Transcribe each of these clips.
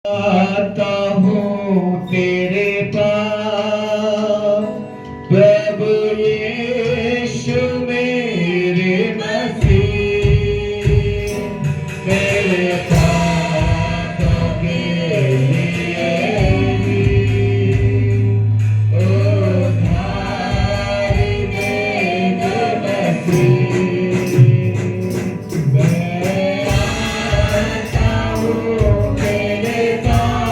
आता हूँ तेरे पास प्रभु यीशु मेरे मसीह मेरे पापों के लिए उद्धार दे दे मसीह मैं आता हूँ तेरे पास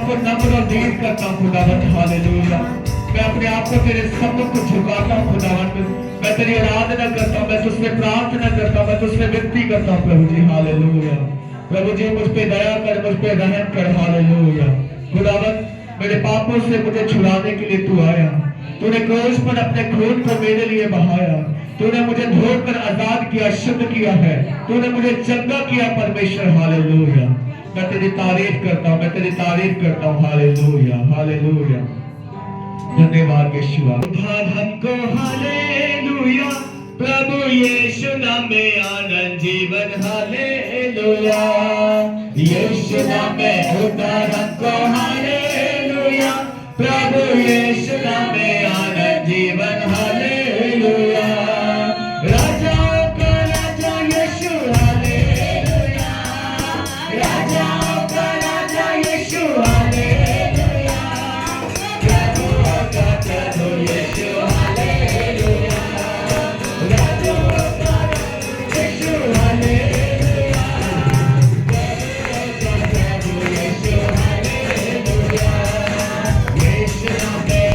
आप को नम्र और दीन करता हूँ खुदावंद, हालेलुया। मैं अपने आप को तेरे सम्मुख को झुकाता हूँ खुदावंद, मैं तेरी आराधना करता हूँ, मैं तुझसे प्रार्थना करता हूँ, मैं तुझसे विनती करता हूँ प्रभु जी, हालेलुया। प्रभु जी मुझ पे दया कर, मुझ पे रहम कर, हालेलुया। खुदावंद मेरे पापों से मुझे छुड़ाने के लिए तू आया, तूने क्रूस पर अपने खून को मेरे लिए बहाया, तूने मुझे धोकर आजाद किया, शुद्ध किया है, तूने मुझे चंगा किया परमेश्वर, हालेलुया। मैं तेरी तारीफ करता हूँ, मैं तेरी तारीफ करता हूँ, हालेलुया, हालेलुया। धन्यवाद यीशु, उद्धार हमको, हालेलुया। प्रभु यीशु नाम में आनंद जीवन, हालेलुया। यीशु नाम में उद्धार हमको, हालेलुया। प्रभु यीशु नाम में आनंद जीवन, हालेलुया। राजाओं का राजा यीशु, हालेलुया। राजाओं का राजा यीशु, हालेलुया। प्रभुओं का प्रभु यीशु, हालेलुया। राजाओं का राजा यीशु, हालेलुया। प्रभुओं का प्रभु यीशु, हालेलुया। यीशु नाम में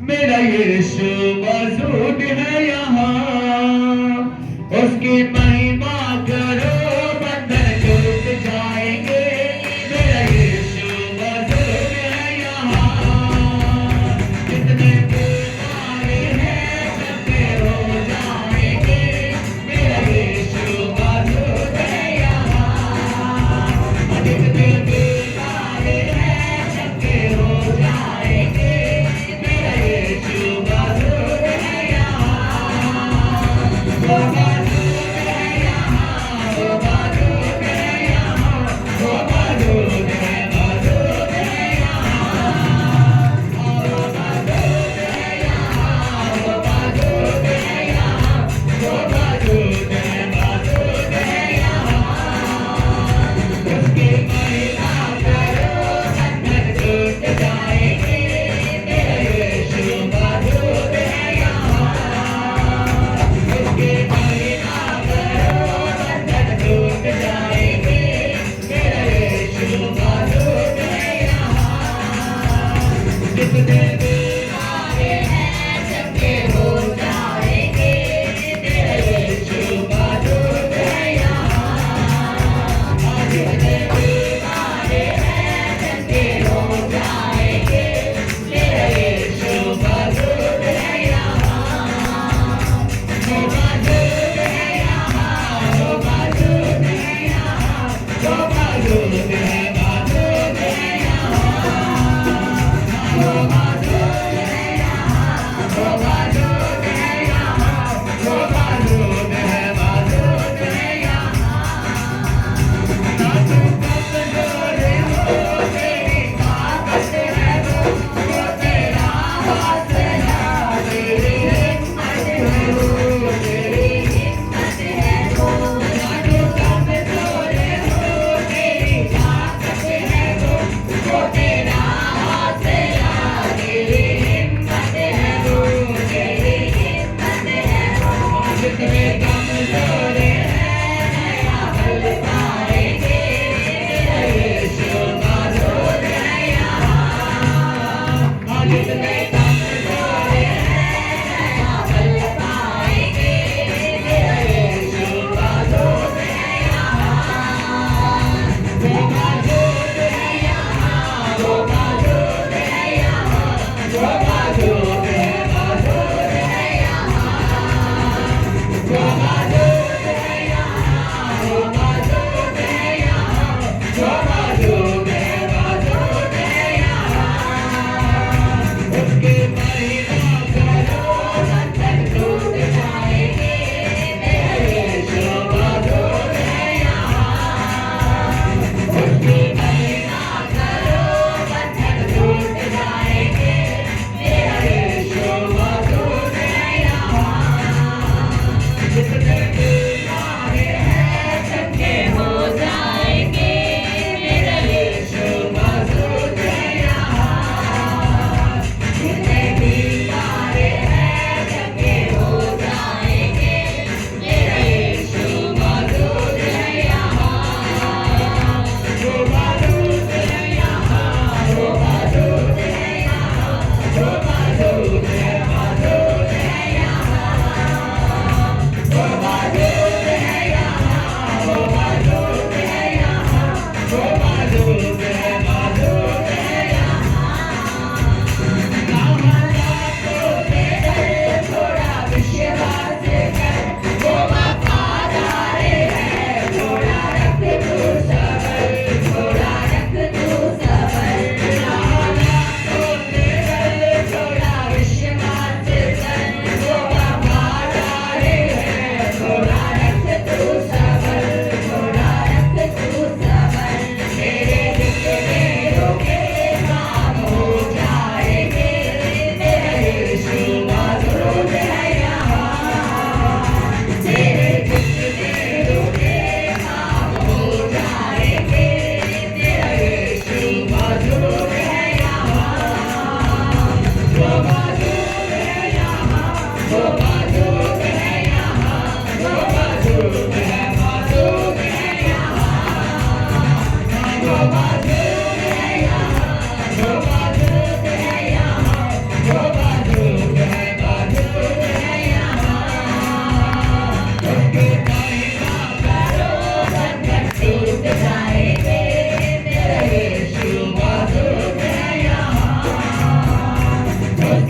मेरा यीशु मौजूद है यहाँ, उसकी महिमा करो बंधन टूट जाएंगे। मेरा यीशु मौजूद है यहाँ, जितने बीमारी हैं सबके हो जाएंगे। मेरा यीशु मौजूद है यहाँ, जितने बीमारी हैं सबके हो जाएंगे। मेरा यीशु मौजूद है यहाँ, वो मौजूद है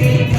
Oh,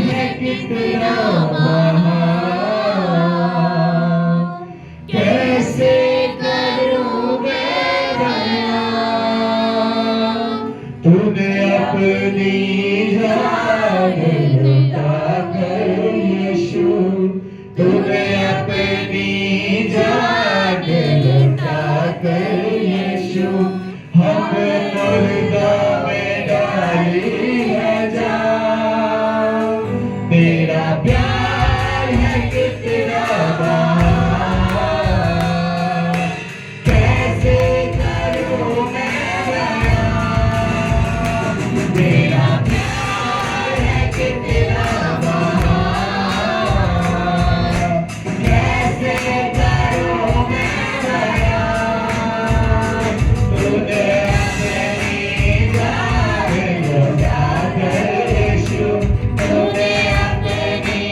है कितना महान, कैसे करूं मैं बयान। तूने अपनी जान लुटाकर यीशु, तूने अपनी जान लुटाकर यीशु, हम मुर्दा में डाली है जान। तेरा प्यार है कितना महान, कैसे करूं मैं बयान। तेरा प्यार है कितना महान, कैसे करूं मैं बयान। तूने अपनी जान लुटाकर यीशु, तूने अपनी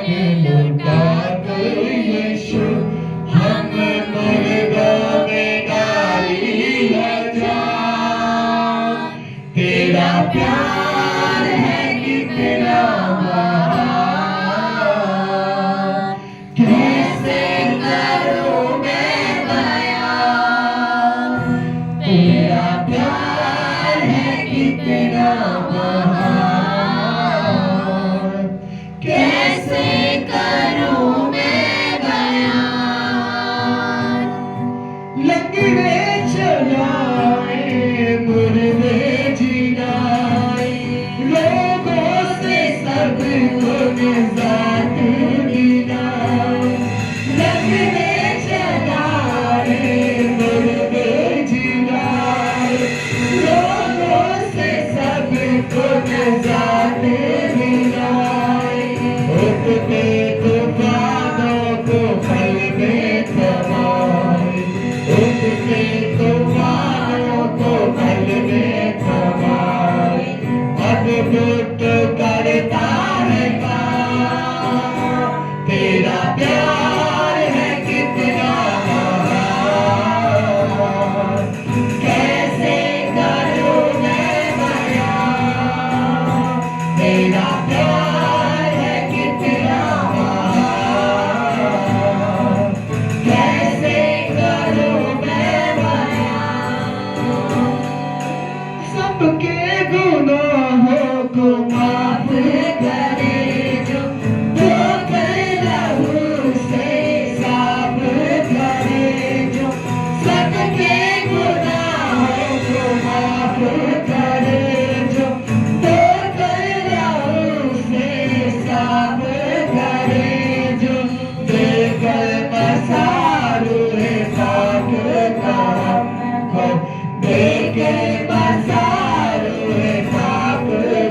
लुटा कर यीशु हम मुर्दों में डाली है जान। तेरा प्यार है कितना महान, कैसे करूं मैं बयान। तेरा प्यार है कितना महान, कैसे करूं मैं बयान। लंगड़े चलाए मुर्दे जिलाए, लोगों से सबको निजात दिलाए। लंगड़े चलाए मुर्दे जिलाए, लोगों से सबको निजात दिलाए। उठते तूफानों को पल में थमाए, उठते तूफानों को पल में थमाए। अद्भुत करता है काम, तेरा प्यार है कितना महान, कैसे करूं मैं बयान। तेरा प्यार है कितना महान, कैसे करूं मैं बयान। सबके गुनाहों को माफ करे जो, धोकर लहू से साफ करे जो। सबके गुनाहों को माफ करे जो, धोकर लहू से साफ करे जो। देकर मसारूहे पाक का हमको, देकर मसारूहे पाक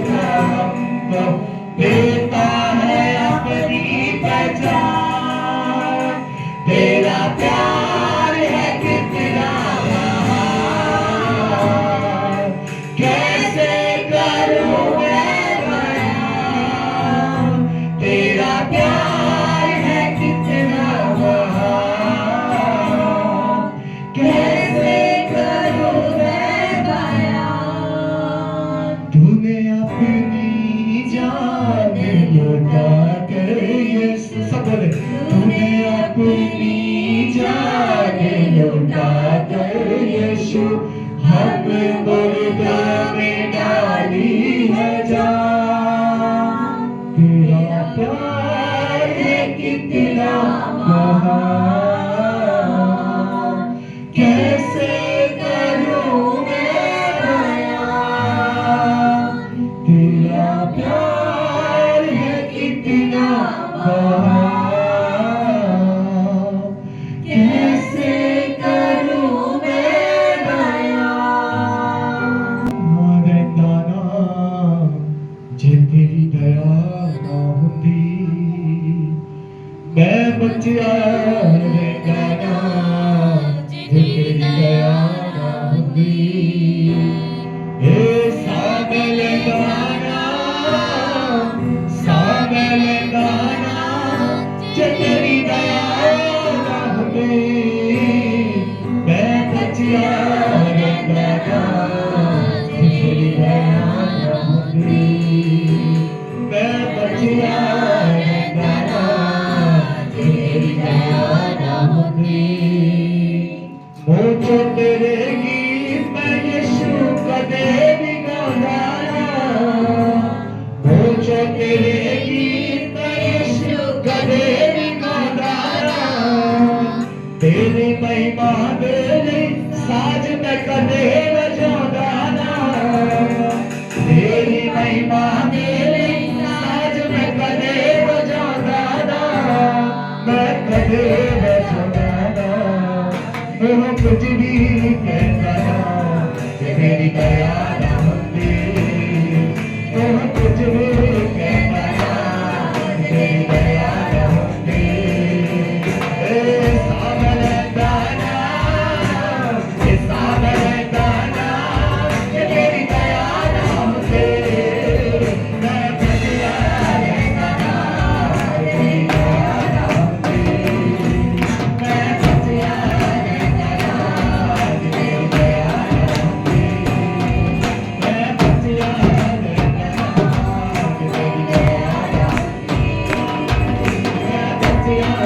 का हमको, देता है अपनी पहचान। तेरा प्यार है कितना महान, कैसे करूं मैं बयान। तेरा प्यार है कितना महान, कैसे करूं मैं बयान। तूने अपनी जान लुटा कर यीशु, सब बोले, तूने अपनी जान लुटा कर यीशु हम मुर्दों में डाली है जान। तेरा प्यार है कितना महान, कैसे करूं मैं बयान। तेरा प्यार है कितना महान, कैसे करूं मैं बयान। रहता ना जे तेरी दया ना होती, मैं बचिया रहता ना जे तेरी दया ना होती। हे साबल गाना, साबल गाना, जे तेरी दया ना होती, मैं बचिया रहता ना जे तेरी दया ना होती। मैं बचिया रहता ना जे तेरी दया ना होती। मुझे तेरे गीत में यीशु कदे भी गाना, मुझे तेरे गीत में यीशु कदे भी गाना। तेरी महिमा तेरी साज में कदे बजाना ना, तेरी महिमा तेरी साज में कदे बजाना ना। मैं कदे बजाना ना, मैं कुछ भी कहता ना, तेरी दया ना होती। मैं कुछ भी कहता ना, तेरी दया ना होती। साबल गाना, साबल गाना, तेरी दया ना होती। मैं बचिया रहता ना, तेरी Yeah.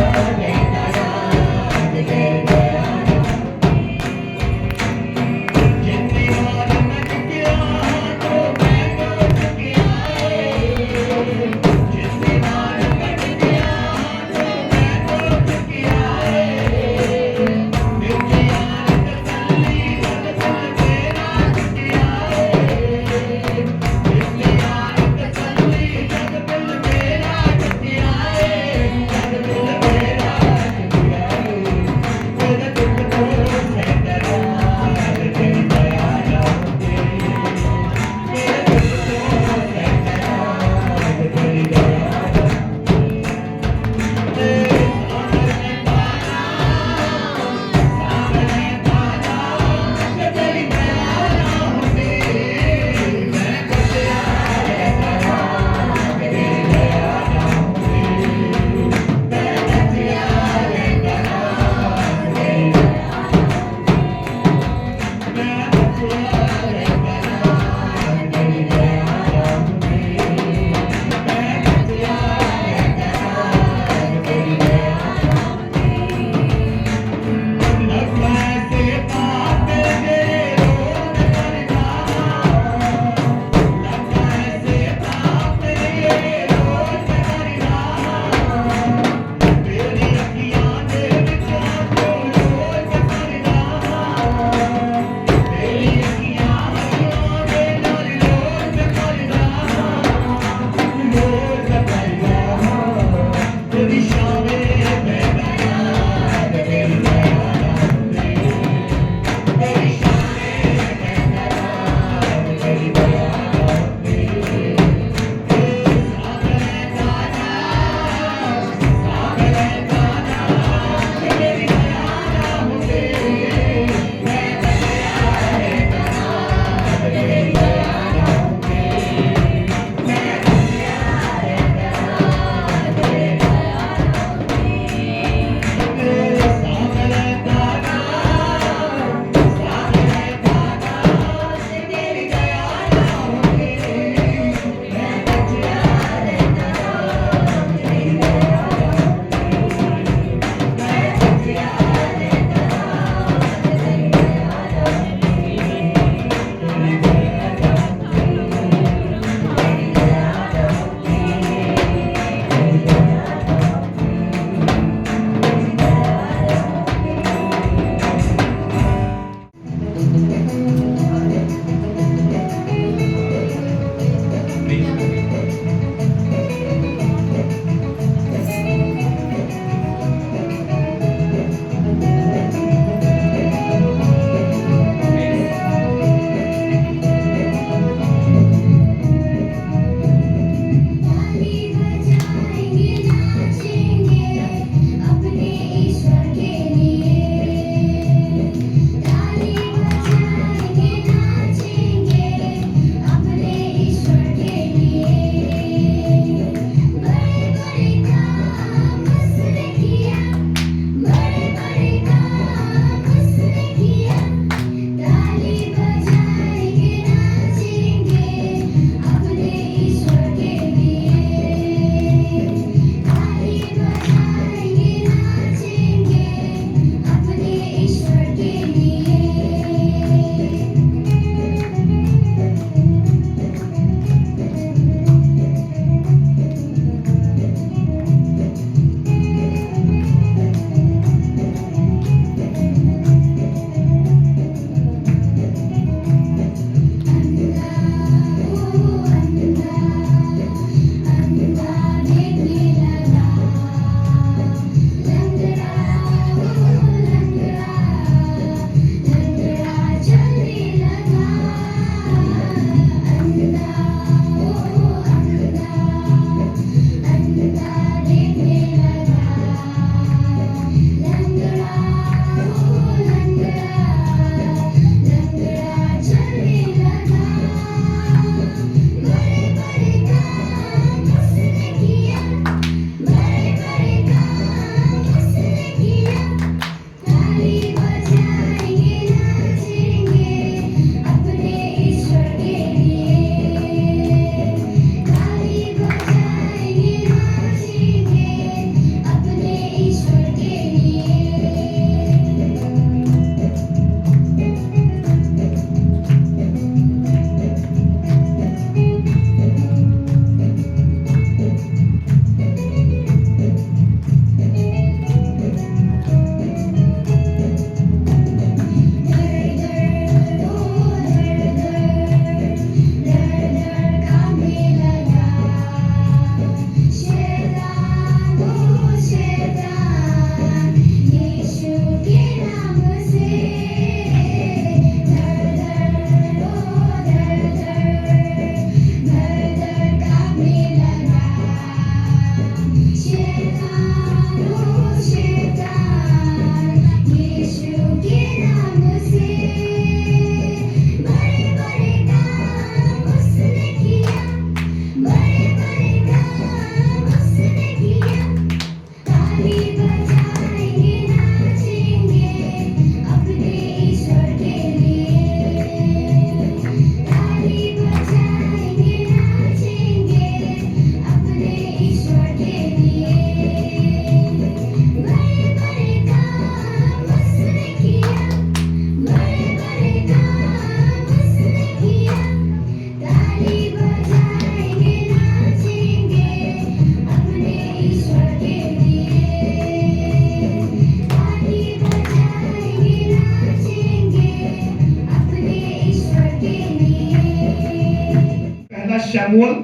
शमूएल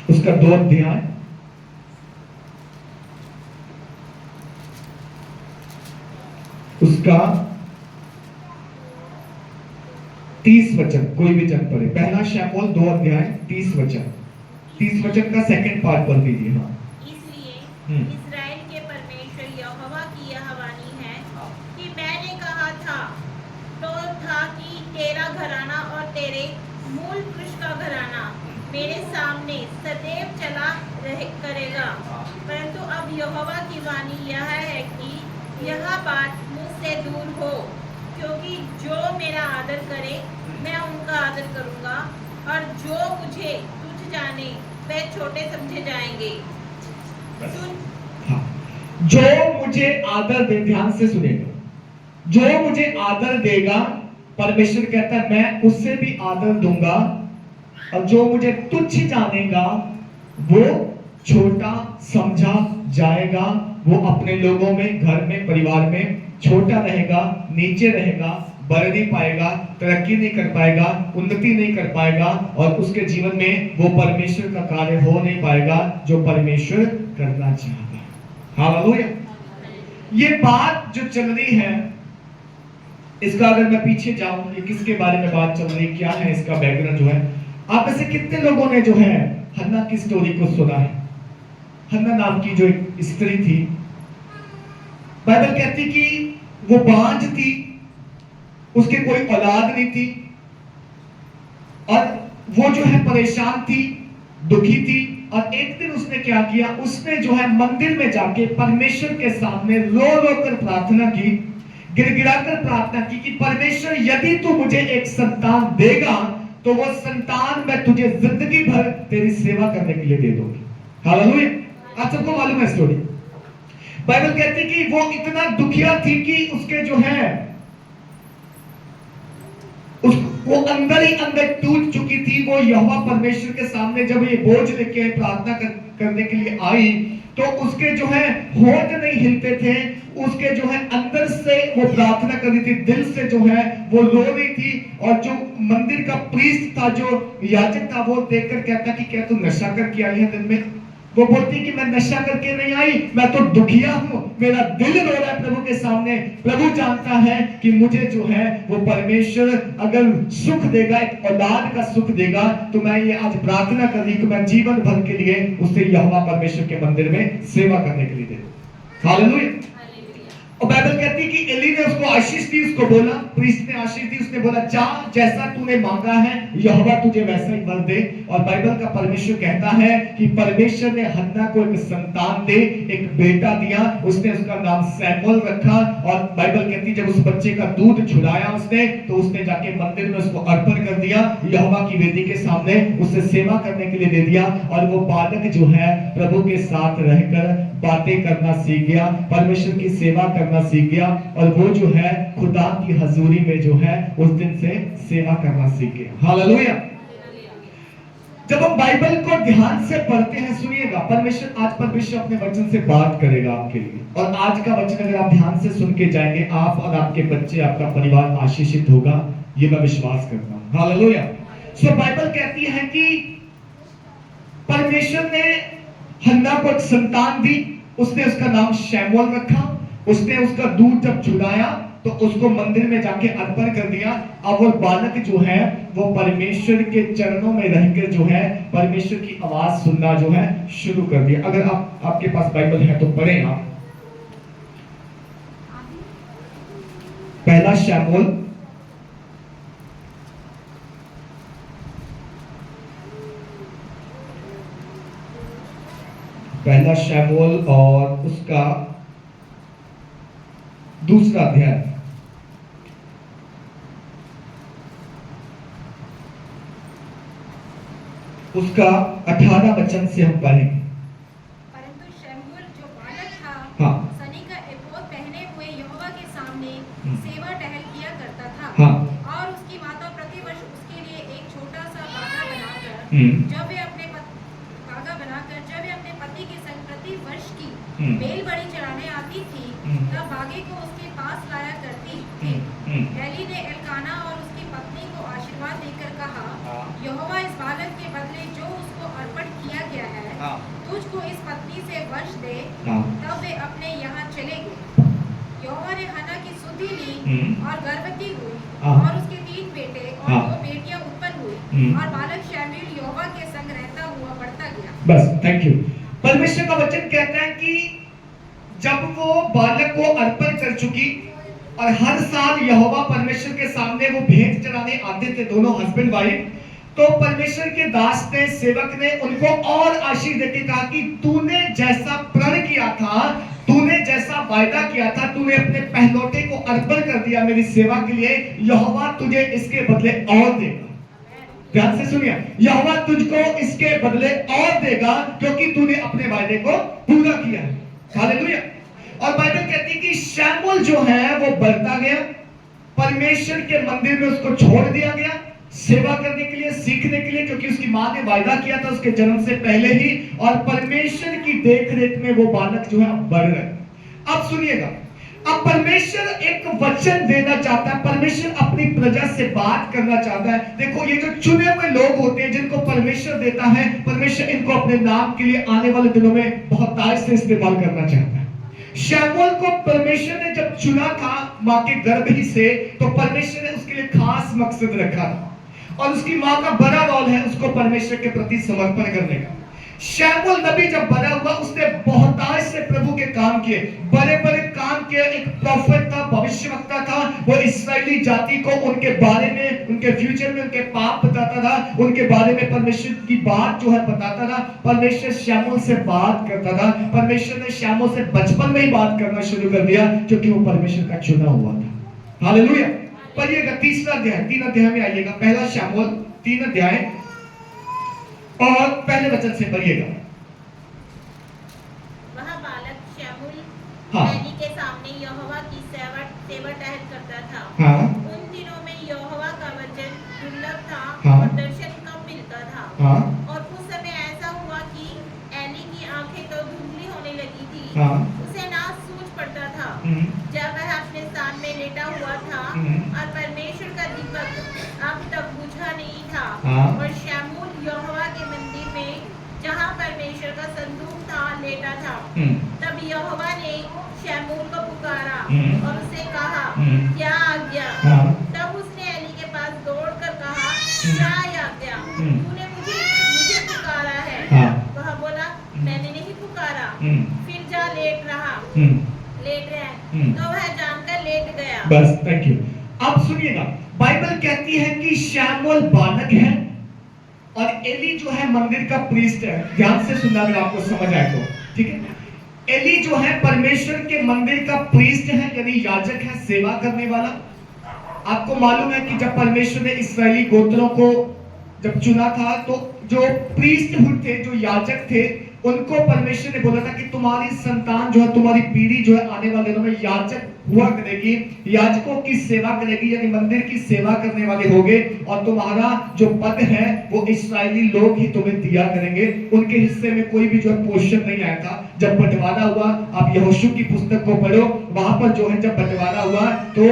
उसका 2 अध्याय उसका 30 वचन, कोई भी जन पढ़े। पहला शमूएल 2 अध्याय 30 वचन, 30 वचन का सेकंड पार्ट पढ़ दीजिए। हाँ, इसलिए इस्राएल के परमेश्वर यहोवा की यह वाणी है कि मैंने कहा था कि तेरा घराना और तेरे मूल पुरुष का घराना मेरे सामने सदैव चला करेगा। परंतु अब यहोवा की वाणी यह है कि यह बात मुझसे दूर हो, क्योंकि जो मेरा आदर करे मैं उनका आदर करूंगा, और जो मुझे तुच्छ जाने वे छोटे समझे जाएंगे। हाँ। जो मुझे आदर दे, ध्यान से सुनेगा, जो मुझे आदर देगा, परमेश्वर कहता है मैं उससे भी आदर दूंगा, और जो मुझे तुच्छ जानेगा वो छोटा समझा जाएगा। वो अपने लोगों में, घर में, परिवार में छोटा रहेगा, नीचे रहेगा, बढ़ नहीं पाएगा, तरक्की नहीं कर पाएगा, उन्नति नहीं कर पाएगा, और उसके जीवन में वो परमेश्वर का कार्य हो नहीं पाएगा जो परमेश्वर करना चाहता है। हालेलुया। ये बात जो चल रही है, इसका अगर मैं पीछे जाऊं, ये किसके बारे में बात चल रही है, क्या है इसका बैकग्राउंड जो है, आप में से कितने लोगों ने जो है हन्ना की स्टोरी को सुना है? हन्ना नाम की जो एक स्त्री थी, बाइबल कहती कि वो बांझ थी, उसके कोई औलाद नहीं थी, और वो जो है परेशान थी, दुखी थी, और एक दिन उसने क्या किया, उसने जो है मंदिर में जाके परमेश्वर के सामने रो रो कर प्रार्थना की, गिड़गिड़ा कर प्रार्थना की कि परमेश्वर यदि तू मुझे एक संतान देगा तो वो संतान मैं तुझे जिंदगी भर तेरी सेवा करने के लिए दे दूंगी। हालेलुया। आप सबको मालूम है स्टोरी। बाइबल कहती कि वो इतना दुखिया थी कि उसके जो है वो अंदर ही अंदर टूट चुकी थी। वो यहोवा परमेश्वर के सामने जब ये बोझ लेके प्रार्थना करने के लिए आई तो उसके जो है होंठ नहीं हिलते थे, उसके जो है अंदर से वो प्रार्थना कर रही थी, दिल से जो है वो रो रही थी। और जो मंदिर का प्रीस्ट था, जो याजक था, वो देखकर कहता कि क्या तू नशा करके आई है दिन में? वो बोलती कि मैं नशा करके नहीं आई, मैं तो दुखिया हूं, मेरा दिल रो रहा है प्रभु के सामने। प्रभु जानता है कि मुझे जो है वो परमेश्वर अगर सुख देगा, एक औलाद का सुख देगा, तो मैं ये आज प्रार्थना कर रही कि मैं जीवन भर के लिए उससे यहोवा परमेश्वर के मंदिर में सेवा करने के लिए दे दूं। हालेलुया। और बाइबल कहती है कि एली ने उसको आशीष दी, उसको बोला, प्रीस्ट ने आशीष दी, उसने बोला जा, जैसा तूने मांगा है यहोवा तुझे वैसा ही फल दे। और बाइबल का परमेश्वर कहता है कि परमेश्वर ने हन्ना को एक संतान दे, एक बेटा दिया, उसने उसका नाम सैमुएल रखा। और बाइबल कहती जब उस बच्चे का दूध छुड़ाया उसने, तो उसने जाके मंदिर में उसको अर्पण कर दिया, यहोवा की वेदी के सामने उससे सेवा करने के लिए दे दिया। और वो बालक जो है प्रभु के साथ रहकर बातें करना सीख गया, परमेश्वर की सेवा करना सीख गया, और वो जो है खुदा की हजूरी में जो है उस दिन से सेवा करना सीख गया। हालेलुया। जब हम बाइबल को ध्यान से पढ़ते हैं, सुनिएगा, परमेश्वर अपने वचन से बात करेगा आपके लिए। और आज का वचन अगर आप ध्यान से सुन के जाएंगे, आप और आपके बच्चे, आपका परिवार आशीषित होगा, ये मैं विश्वास करता हूं। हालेलुया। सो बाइबल कहती है कि परमेश्वर ने हन्ना को एक संतान दी, उसने उसका नाम शमूएल रखा। उसने उसका दूध जब छुड़ाया तो उसको मंदिर में जाके अर्पण कर दिया। अब वो बालक जो है वो परमेश्वर के चरणों में रहकर जो है परमेश्वर की आवाज सुनना जो है शुरू कर दिया। अगर आपके पास बाइबल है तो पढ़ें आप। पहला शमूएल और उसका दूसरा अध्याय, उसका 18 वचन से हम पढ़ेंगे। परंतु शमूएल जो बालक था, हाँ, सनी का एपोद पहने हुए यहोवा के सामने सेवा टहल किया करता था। हाँ, और उसकी माता प्रतिवर्ष उसके लिए एक छोटा सा बागा बनाकर जब वे अपने पति के संग प्रति वर्ष की बेल बड़ी चढ़ाने आती थी, तब बागे को उसके पास लाया करती थी। एली ने एल्काना और उसकी कहा, हाँ। यहोवा इस बालक के बदले जो उसको अर्पण किया गया है, हाँ। तुझको इस पत्नी से वंश दे। हाँ। तब वे अपने यहाँ चले गए। यहोवा ने हन्ना की सुधि ली और गर्भवती हुई, हाँ। और उसके 3 बेटे और हाँ। 2 बेटियां उत्पन्न हुई, और बालक शमूएल यहोवा के संग रहता हुआ बढ़ता गया। बस, थैंक यू। परमेश्वर का वचन कहता है कि जब वो बालक को अर्पण कर चुकी और हर साल यहोवा परमेश्वर के सामने वो भेंट चढ़ाने आते थे, दोनों हस्बैंड वाइफ, तो परमेश्वर के दास ने, सेवक ने उनको और आशीष देके कहा कि तूने जैसा प्रण किया था, तूने जैसा वायदा किया था, तूने अपने पहलौठे को अर्पण कर दिया मेरी सेवा के लिए, यहोवा तुझे इसके बदले और देगा। ध्यान से सुनिए, यहोवा तुझको इसके बदले और देगा क्योंकि तूने अपने वायदे को पूरा किया है। हालेलुया। और बाइबल कहती है कि शमूएल जो है वो बढ़ता गया, परमेश्वर के मंदिर में उसको छोड़ दिया गया सेवा करने के लिए, सीखने के लिए, क्योंकि उसकी मां ने वायदा किया था उसके जन्म से पहले ही, और परमेश्वर की देखरेख में वो बालक जो है बढ़ रहा है। अब सुनिएगा, अब परमेश्वर एक वचन देना चाहता है, परमेश्वर अपनी प्रजा से बात करना चाहता है। देखो, ये जो चुने हुए लोग होते हैं जिनको परमेश्वर देता है, परमेश्वर इनको अपने नाम के लिए आने वाले दिनों में बहुत ताज से इस्तेमाल करना चाहता है। शमूएल को परमेश्वर ने जब चुना था मां के गर्भ ही से, तो परमेश्वर ने उसके लिए खास मकसद रखा था, और उसकी मां का बड़ा रोल है उसको परमेश्वर के प्रति समर्पण करने का। शमूएल नबी जब बड़ा हुआ, उसने बहुतायत से प्रभु के काम किए, बड़े बड़े काम किए। एक प्रोफेट था, भविष्यवक्ता था, वो इस्राएली जाति को उनके बारे में, उनके फ्यूचर में उनके पाप बताता था, उनके बारे में परमेश्वर की बात जो है बताता था। परमेश्वर शमूएल से बात करता था। परमेश्वर ने शमूएल से बचपन में ही बात करना शुरू कर दिया क्योंकि वो परमेश्वर का चुना हुआ था। हालेलुया। पढ़िएगा 3 अध्याय में आइएगा, पहला शमूएल 3 अध्याय और पहले वचन से पढ़िएगा। वह बालक शमूएल हाँ। एली के सामने यहोवा की सेवा टहल करता था। हाँ। उन दिनों में यहोवा का वचन दुर्लभ था, हाँ। और दर्शन कम मिलता था। हाँ। और उस समय ऐसा हुआ कि एली की आंखें तो धुंधली होने लगी थी। हाँ। उसे ना सूझ पड़ता था जब वह अपने स्थान में लेटा हुआ था, और परमेश्वर का दीपक अब तक बुझा नहीं था। हाँ। और शमूएल यहोवा के मंदिर में, जहाँ परमेश्वर का संदूक था, लेटा था। तब यहोवा ने शमूएल को पुकारा और उससे कहा, क्या आज्ञा? हाँ। तब उसने एली के पास दौड़कर कहा, क्या आज्ञा? तूने मुझे पुकारा है। हाँ। वह बोला, मैंने नहीं पुकारा। फिर जा लेट रहा। तो वह जानकर लेट गया। बस, थैंक यू। अब सुनिएगा, बाइबल कहती है कि शमूएल बालक है और एली जो है मंदिर का प्रीस्ट है। ध्यान से सुनना अगर आपको समझ आए तो, ठीक है। एली जो है परमेश्वर के मंदिर का प्रीस्ट है, यानी याजक है, सेवा करने वाला। आपको मालूम है कि जब परमेश्वर ने इस्राएली गोत्रों को जब चुना था, तो जो प्रीस्टहुड थे, जो याजक थे, उनको परमेश्वर ने बोला था कि तुम्हारी संतान जो है, तुम्हारी पीढ़ी जो है, आने वाले दिनों में याजक हुआ करेगी, याजकों की सेवा करेगी, यानी मंदिर की सेवा करने वाले होंगे, और तुम्हारा जो पद है वो इस्राएली लोग ही तुम्हें दिया करेंगे। उनके हिस्से में कोई भी जो है पोर्शन नहीं आया था। जब बंटवारा हुआ, आप यहोशू की पुस्तक को पढ़ो, वहां पर जो है जब बंटवारा हुआ, तो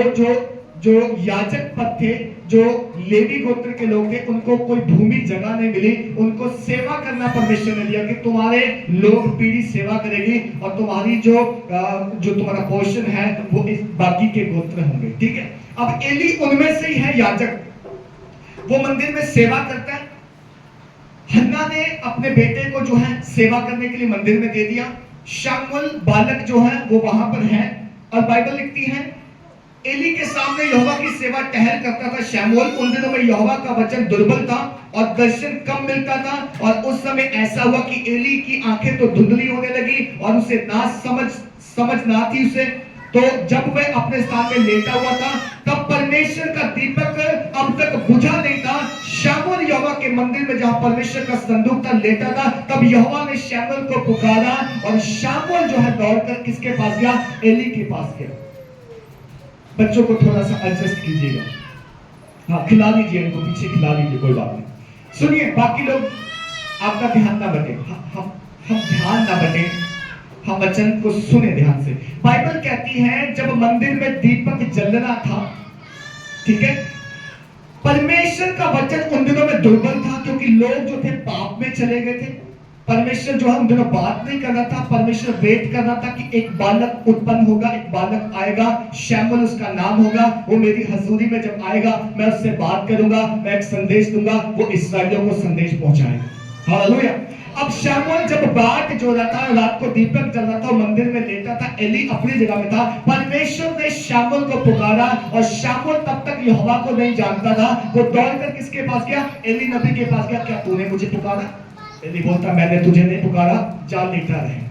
जो याजक पद थे, जो लेवी गोत्र के लोग थे, उनको कोई भूमि जगह नहीं मिली। उनको सेवा करना परमेश्वर ने दिया कि तुम्हारे लोग पीढ़ी सेवा करेगी, और तुम्हारी जो तुम्हारा पोर्शन है वो इस बाकी के गोत्र होंगे, ठीक है। अब एली उनमें से ही है, याजक, वो मंदिर में सेवा करता है। हन्ना ने अपने बेटे को जो है सेवा करने के लिए मंदिर में दे दिया। शमूएल बालक जो है वो वहां पर है, और बाइबल लिखती है एली के सामने यहोवा की सेवा टहल करता था शमूएल। उन दिनों में यहोवा का वचन दुर्बल था और दर्शन कम मिलता था, और उस समय ऐसा हुआ कि एली की आंखें तो धुंधली होने लगी और उसे ना समझ ना थी उसे। तो जब वह अपने स्थान में लेटा हुआ था, तब परमेश्वर का दीपक अब तक बुझा नहीं था। शमूएल यहोवा के मंदिर में, जहां परमेश्वर का संदूक था, लेटा था। तब यहोवा ने शमूएल को पुकारा, और शमूएल जो है दौड़कर किसके पास गया? एली के पास गया। बच्चों को थोड़ा सा एडजस्ट कीजिएगा, हाँ, खिला लीजिए इनको, पीछे खिला लीजिए, कोई बात नहीं। सुनिए, बाकी लोग आपका ध्यान ना बटे, हम ध्यान ना बटे, हम वचन को सुने ध्यान से। बाइबल कहती है जब मंदिर में दीपक जलना था, ठीक है, परमेश्वर का वचन उन दिनों में दुर्बल था, क्योंकि लोग जो थे पाप में चले गए थे। परमेश्वर जो है उन दिनों बात नहीं कर रहा था, परमेश्वर वेट कर रहा था कि एक बालक उत्पन्न होगा, एक बालक आएगा, शमूएल उसका नाम होगा, वो मेरी हजूरी में जब आएगा मैं उससे बात करूंगा, मैं एक संदेश दूंगा, वो इस्राएलियों को संदेश पहुंचाएगा। हालेलुया। अब शमूएल जब बाट जो रहा था, रात को दीपक जल रहा था, मंदिर में लेटा था, एली अपनी जगह में था, परमेश्वर ने शमूएल को पुकारा और शमूएल तब तक यहोवा को नहीं जानता था। वो दौड़कर किसके पास गया? एली नबी के पास गया। क्या तूने मुझे पुकारा? एली बोलता मैंने तुझे नहीं पुकारा, जा लेटा रहे।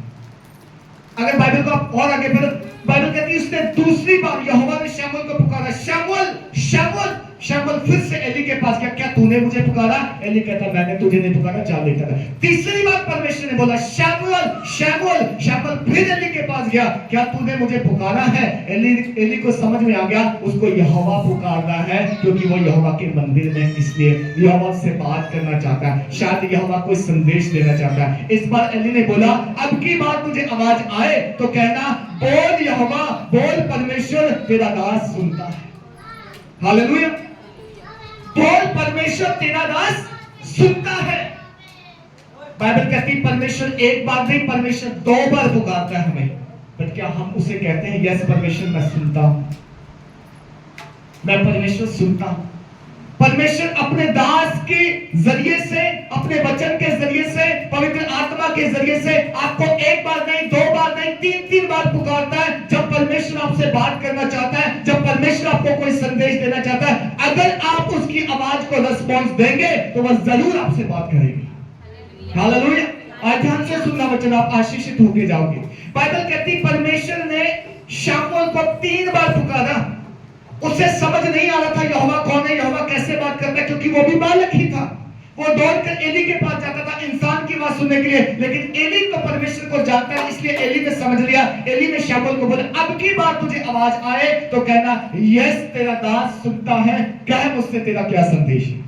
अगर बाइबल को आप और आगे बढ़ो, बाइबल कहती है उसने दूसरी बार यहोवा ने शमूएल को पुकारा, शमूएल शमूएल। शमूएल फिर से एली के पास गया, क्या तूने मुझे पुकारा? एली कहता मैंने तुझे नहीं पुकारा, जा लेटा रहे। तीसरी बार परमेश्वर ने बोला शमूएल शमूएल। शमूएल फिर एली के पास गया, क्या तूने मुझे पुकारा है? एली को समझ में आ गया उसको यहोवा पुकार रहा है, क्योंकि वो यहोवा के मंदिर में, इसलिए यहोवा से बात करना चाहता है, शायद यहोवा को संदेश देना चाहता है। इस बार एली ने बोला अब की बार तुझे आवाज आए तो कहना बोल यहोवा, बोल परमेश्वर, तेरा दास सुनता है। हालेलुया। बोल परमेश्वर, तेरा दास सुनता है। बाइबल कहती है परमेश्वर एक बार नहीं, परमेश्वर 2 बार पुकारता है हमें। बट क्या हम उसे कहते हैं यस परमेश्वर मैं सुनता हूं, मैं परमेश्वर सुनता हूं। परमेश्वर अपने दास के जरिए से, अपने वचन के जरिए से, पवित्र आत्मा के जरिए से आपको एक बार नहीं, 2 बार नहीं, 3 बार पुकारता है। जब परमेश्वर आपसे बात करना चाहता है, जब परमेश्वर आपको कोई संदेश देना चाहता है, अगर आप उसकी आवाज को रिस्पॉन्स देंगे तो वह जरूर आपसे बात करेगी। हालेलुया। आज ध्यान से सुनना वचन, आप आशीषित होके जाओगे। बाइबल कहती परमेश्वर ने शमूएल को 3 बार पुकारा। उसे समझ नहीं आ रहा था यहोवा कौन है, यहोवा कैसे बात करता है, क्योंकि वो भी बालक ही था। वो दौड़कर एली के पास जाता था इंसान की बात सुनने के लिए, लेकिन एली तो परमेश्वर को जानता है, इसलिए एली ने समझ लिया। एली ने शमूएल को बोला अब की बार तुझे आवाज आए तो कहना यस तेरा दास सुनता है, कह मुझसे तेरा क्या संदेश है।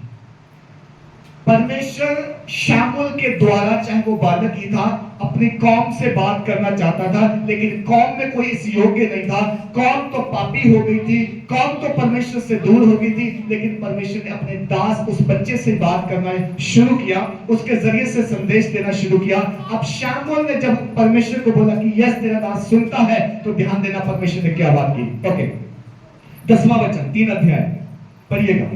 परमेश्वर शमूएल के द्वारा, चाहे वो बालक ही था, अपनी कौम से बात करना चाहता था, लेकिन कौम में कोई इस योग्य नहीं था। कौम तो पापी हो गई थी, कौम तो परमेश्वर से दूर हो गई थी, लेकिन परमेश्वर ने अपने दास उस बच्चे से बात करना शुरू किया, उसके जरिए से संदेश देना शुरू किया। अब शमूएल ने जब परमेश्वर को बोला कि यस तेरा दास सुनता है, तो ध्यान देना परमेश्वर ने क्या बात की। ओके, 10वां वचन 3 अध्याय पढ़िएगा।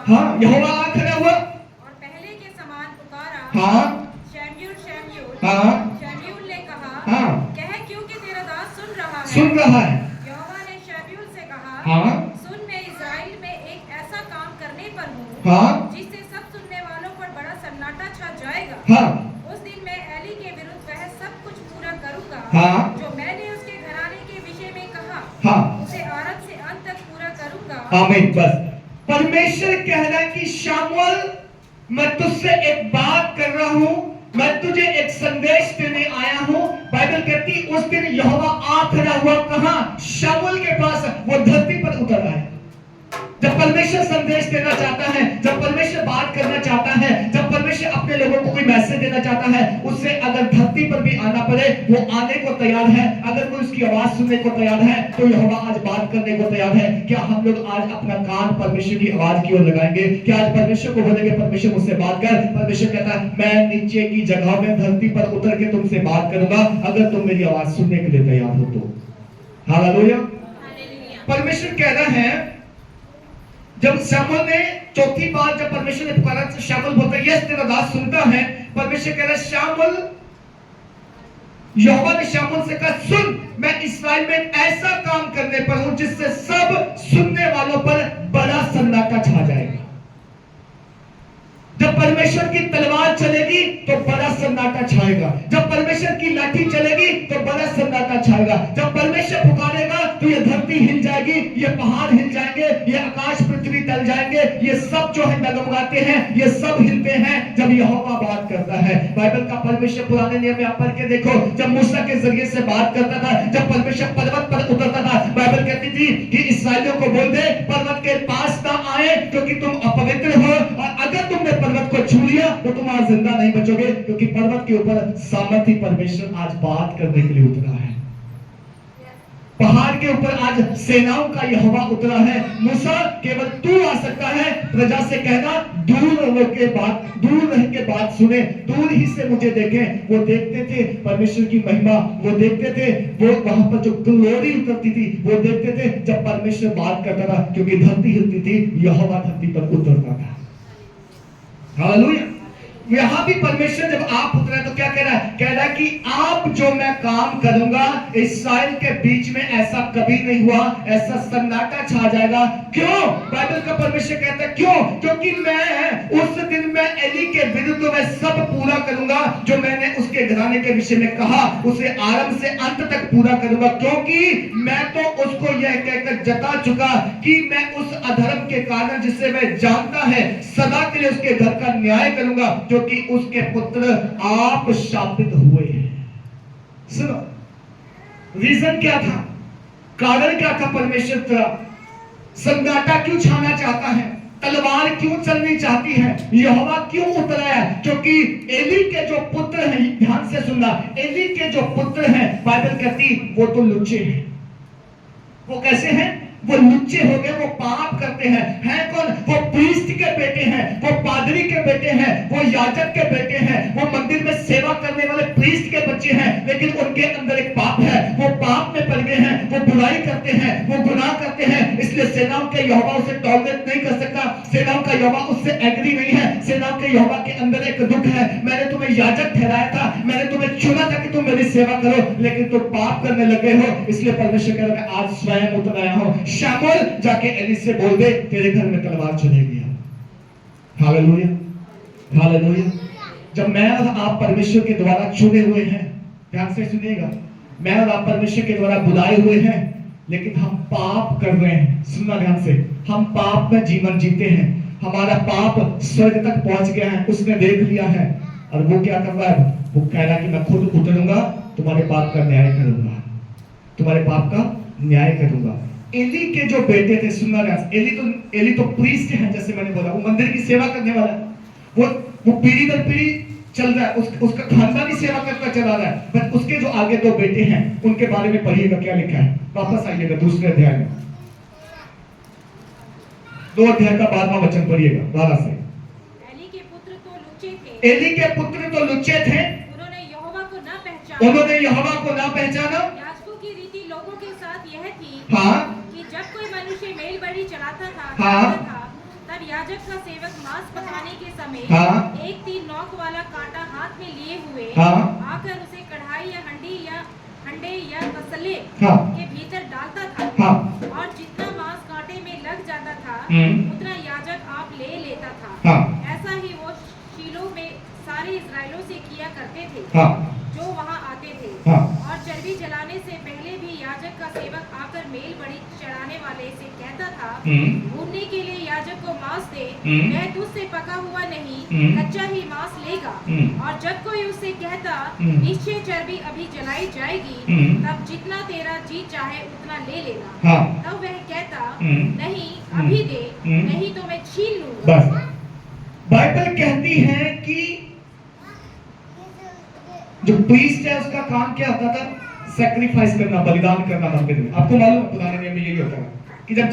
हाँ, यहोवा आ खड़ा हुआ और पहले के समान पुकारा, हाँ, शमूएल शमूएल। हाँ, शमूएल ने कहा, हाँ, कह क्योंकि तेरा दास सुन रहा है। सुन रहा है। यहोवा ने शमूएल से कहा, हाँ, सुन मैं इस्राएल में एक ऐसा काम करने पर हूँ, हाँ, जिससे सब सुनने वालों पर बड़ा सन्नाटा छा जाएगा। हाँ, उस दिन मैं एली के विरुद्ध वह सब कुछ पूरा करूंगा, हाँ, जो मैंने उसके घराने के विषय में कहा, हाँ, उसे आरंभ से अंत तक पूरा करूंगा। आमीन। बस परमेश्वर कह रहा है कि शमूएल मैं तुझसे एक बात कर रहा हूं, मैं तुझे एक संदेश देने आया हूं। बाइबल कहती उस दिन यहोवा आ खड़ा हुआ, कहां? शमूएल के पास। वो धरती पर उतर आया। जब परमेश्वर संदेश देना चाहता है, जब परमेश्वर बात करना चाहता है, जब परमेश्वर अपने लोगों को कोई मैसेज देना चाहता है, उससे अगर धरती पर भी आना पड़े वो आने को तैयार है। अगर कोई उसकी आवाज सुनने को तैयार है तो यहोवा आज बात करने को तैयार है। क्या हम लोग आज अपना कान परमेश्वर की आवाज की ओर लगाएंगे? क्या आज परमेश्वर को बोलेंगे परमेश्वर मुझसे बात कर? परमेश्वर कहता है मैं नीचे की जगह में धरती पर उतर के तुमसे बात करूंगा, अगर तुम मेरी आवाज सुनने के लिए तैयार हो तो। हालेलुया। परमेश्वर कह रहा है, जब शमूएल ने 4थी बार जब परमेश्वर ने पुकारा तो शमूएल बोलता है यस तेरा दास सुनता है। परमेश्वर कह रहा है शमूएल, यहोवा ने शमूएल से कहा सुन मैं इस्राएल में ऐसा काम करने पर हूं जिससे सब सुनने वालों पर बड़ा सन्नाटा छा जाएगा। जब परमेश्वर की तलवार चलेगी तो बड़ा सन्नाटा छाएगा, जब परमेश्वर की लाठी चलेगी तो बड़ा सन्नाटा छाएगा, जब परमेश्वर पुकारेगा तो ये धरती हिल जाएगी, ये पहाड़ हिल जाएंगे, ये आकाश पृथ्वी टल जाएंगे, ये सब जो है डगमगाते हैं, ये सब हिलते हैं जब यहोवा बात करता है। बाइबल का परमेश्वर पुराने नियम में आप पढ़ के देखो, जब मूसा के जरिए से बात करता था, जब परमेश्वर पर्वत पर उतरता था, बाइबल कहती थी कि इस्राएलियों को बोल दे पर्वत के पास ना आए क्योंकि तुम अपवित्र हो, और अगर तुमने पर्वत को छू लिया तो तुम आज जिंदा नहीं बचोगे, क्योंकि पर्वत के ऊपर सामर्थी परमेश्वर आज बात करने के लिए उतरा है। पहाड़ के ऊपर आज सेनाओं का यहोवा उतरा है। मूसा केवल तू आ सकता है, प्रजा से कहना दूर रह के बात सुने, दूर ही से मुझे देखें। वो देखते थे परमेश्वर की महिमा, वो देखते थे वो वहां पर जो ग्लोरी उतरती थी, वो देखते थे जब परमेश्वर बात करता था, क्योंकि धरती हिलती थी, यहोवा धरती पर उतरता था। हालेलुया। यहां भी परमेश्वर जब आप उतरे तो क्या कह रहा है? कह रहा है कि आप जो मैं काम करूंगा इस्राएल के बीच में ऐसा कभी नहीं हुआ, ऐसा सन्नाटा छा जाएगा। क्यों? बाइबल का परमेश्वर कहता है क्यों? क्योंकि मैं उस दिन में एली के विरुद्ध में सब पूरा करूंगा जो मैंने उसके घराने के विषय में कहा, उसे आरंभ से अंत तक पूरा करूंगा। क्योंकि मैं तो उसको यह कहकर जता चुका कि मैं उस अधर्म के कारण जिसे वह जानता है सदा के लिए उसके घर का न्याय करूंगा, क्योंकि उसके पुत्र आप शापित हुए हैं। सुनो, रीजन क्या था? कारण क्या था? परमेश्वर का सन्नाटा क्यों छाना चाहता है? तलवार क्यों चलनी चाहती है? यहोवा क्यों उतरा है? क्योंकि एली के जो पुत्र हैं, ध्यान से सुनना, एली के जो पुत्र हैं, बाइबल कहती वो तो लुच्चे हैं। वो कैसे हैं? वो लुच्चे हो गए, वो पाप करते हैं कौन? वो प्रीस्ट के बेटे हैं, वो पादरी के बेटे हैं, वो याजक के बेटे हैं, वो मंदिर में सेवा करने वाले प्रीस्ट के बच्चे हैं, लेकिन उनके अंदर एक पाप है, वो पाप में पड़ गए हैं, वो बुराई करते हैं, वो गुनाह करते हैं। इसलिए सेनाओं के यहोवा उसे टॉलरेट नहीं कर सकता, सेनाओं का यहोवा उससे एग्री नहीं है। सेनाओं के यहोवा के अंदर एक दुख है, मैंने तुम्हें याजक ठहराया था, मैंने तुम्हें चुना था कि तुम मेरी सेवा करो, लेकिन तुम पाप करने लगे हो। इसलिए परमेश्वर कह रहा है आज स्वयं उतर आया हूं। शामुएल जाके एली से बोल दे तेरे घर में तलवार चलेगी। Hallelujah, hallelujah. जब मैं और आप परमेश्वर के द्वारा चुने हुए हैं, ध्यान से सुनिएगा, मैं और आप परमेश्वर के द्वारा बुलाए हुए हैं, लेकिन हम पाप कर रहे हैं। सुनना ध्यान से, हम पाप में जीवन जीते हैं, हमारा पाप स्वर्ग तक पहुंच गया है, उसने देख लिया है। और वो क्या कर रहा है? वो कह रहा है कि मैं खुद उतरूंगा, तुम्हारे पाप का न्याय करूंगा, तुम्हारे पाप का न्याय करूंगा। एली के जो बेटे थे, सुनना ध्यान, एली तो प्रीस्ट है, जैसे मैंने बोला, वो मंदिर की सेवा करने वाला है, वो पीढ़ी दर पीढ़ी चल रहा है, उसका खानदानी सेवा करता चला रहा है। पर उसके जो आगे दो बेटे हैं, उनके बारे में पढ़िएगा क्या लिखा है। वापस आइएगा दूसरे अध्याय में, 2 अध्याय का 12वां वचन पढ़िएगा 12 से। एली के पुत्र तो लुच्चे थे, एली के पुत्र तो लुच्चे थे, उन्होंने यहोवा को न पहचाना, उन्होंने यहोवा को ना पहचाना। याजकों की रीति लोगों के साथ यह थी हाँ, कि जब कोई मनुष्य मेल बलि चढ़ाता था, हाँ, तब याजक का सेवक मांस पकाने के समय हाँ, एक 3 नोक वाला कांटा हाथ में लिए हुए हाँ, आकर उसे कढ़ाई या हंडे या तसले हाँ, के भीतर डालता था, हाँ, और जितना मांस कांटे में लग जाता था उतना याजक आप ले लेता था। हाँ, ऐसा ही वो शीलो में सारे इस्राएलियों से किया करते थे हाँ, जो वहां आते थे। हाँ, और चर्बी जलाने से पहले भी याजक का सेवक आकर मेल बलि चढ़ाने वाले से कहता था, भूनने के लिए याजक को मांस दे, वह तुझसे पका हुआ नहीं, कच्चा ही मांस लेगा। और जब कोई उससे कहता निश्चय चर्बी अभी जलाई जाएगी, तब जितना तेरा जी चाहे उतना ले लेना, हाँ, तब वह कहता नहीं अभी दे, नहीं तो मैं छीन लूंगा। बस बाइबल कहती है कि जो प्रीस्ट है उसका काम क्या होता था? सैक्रिफाइस करना, बलिदान करना मंदिर में। आपको मालूम है पुराने नियम में यही होता है कि जब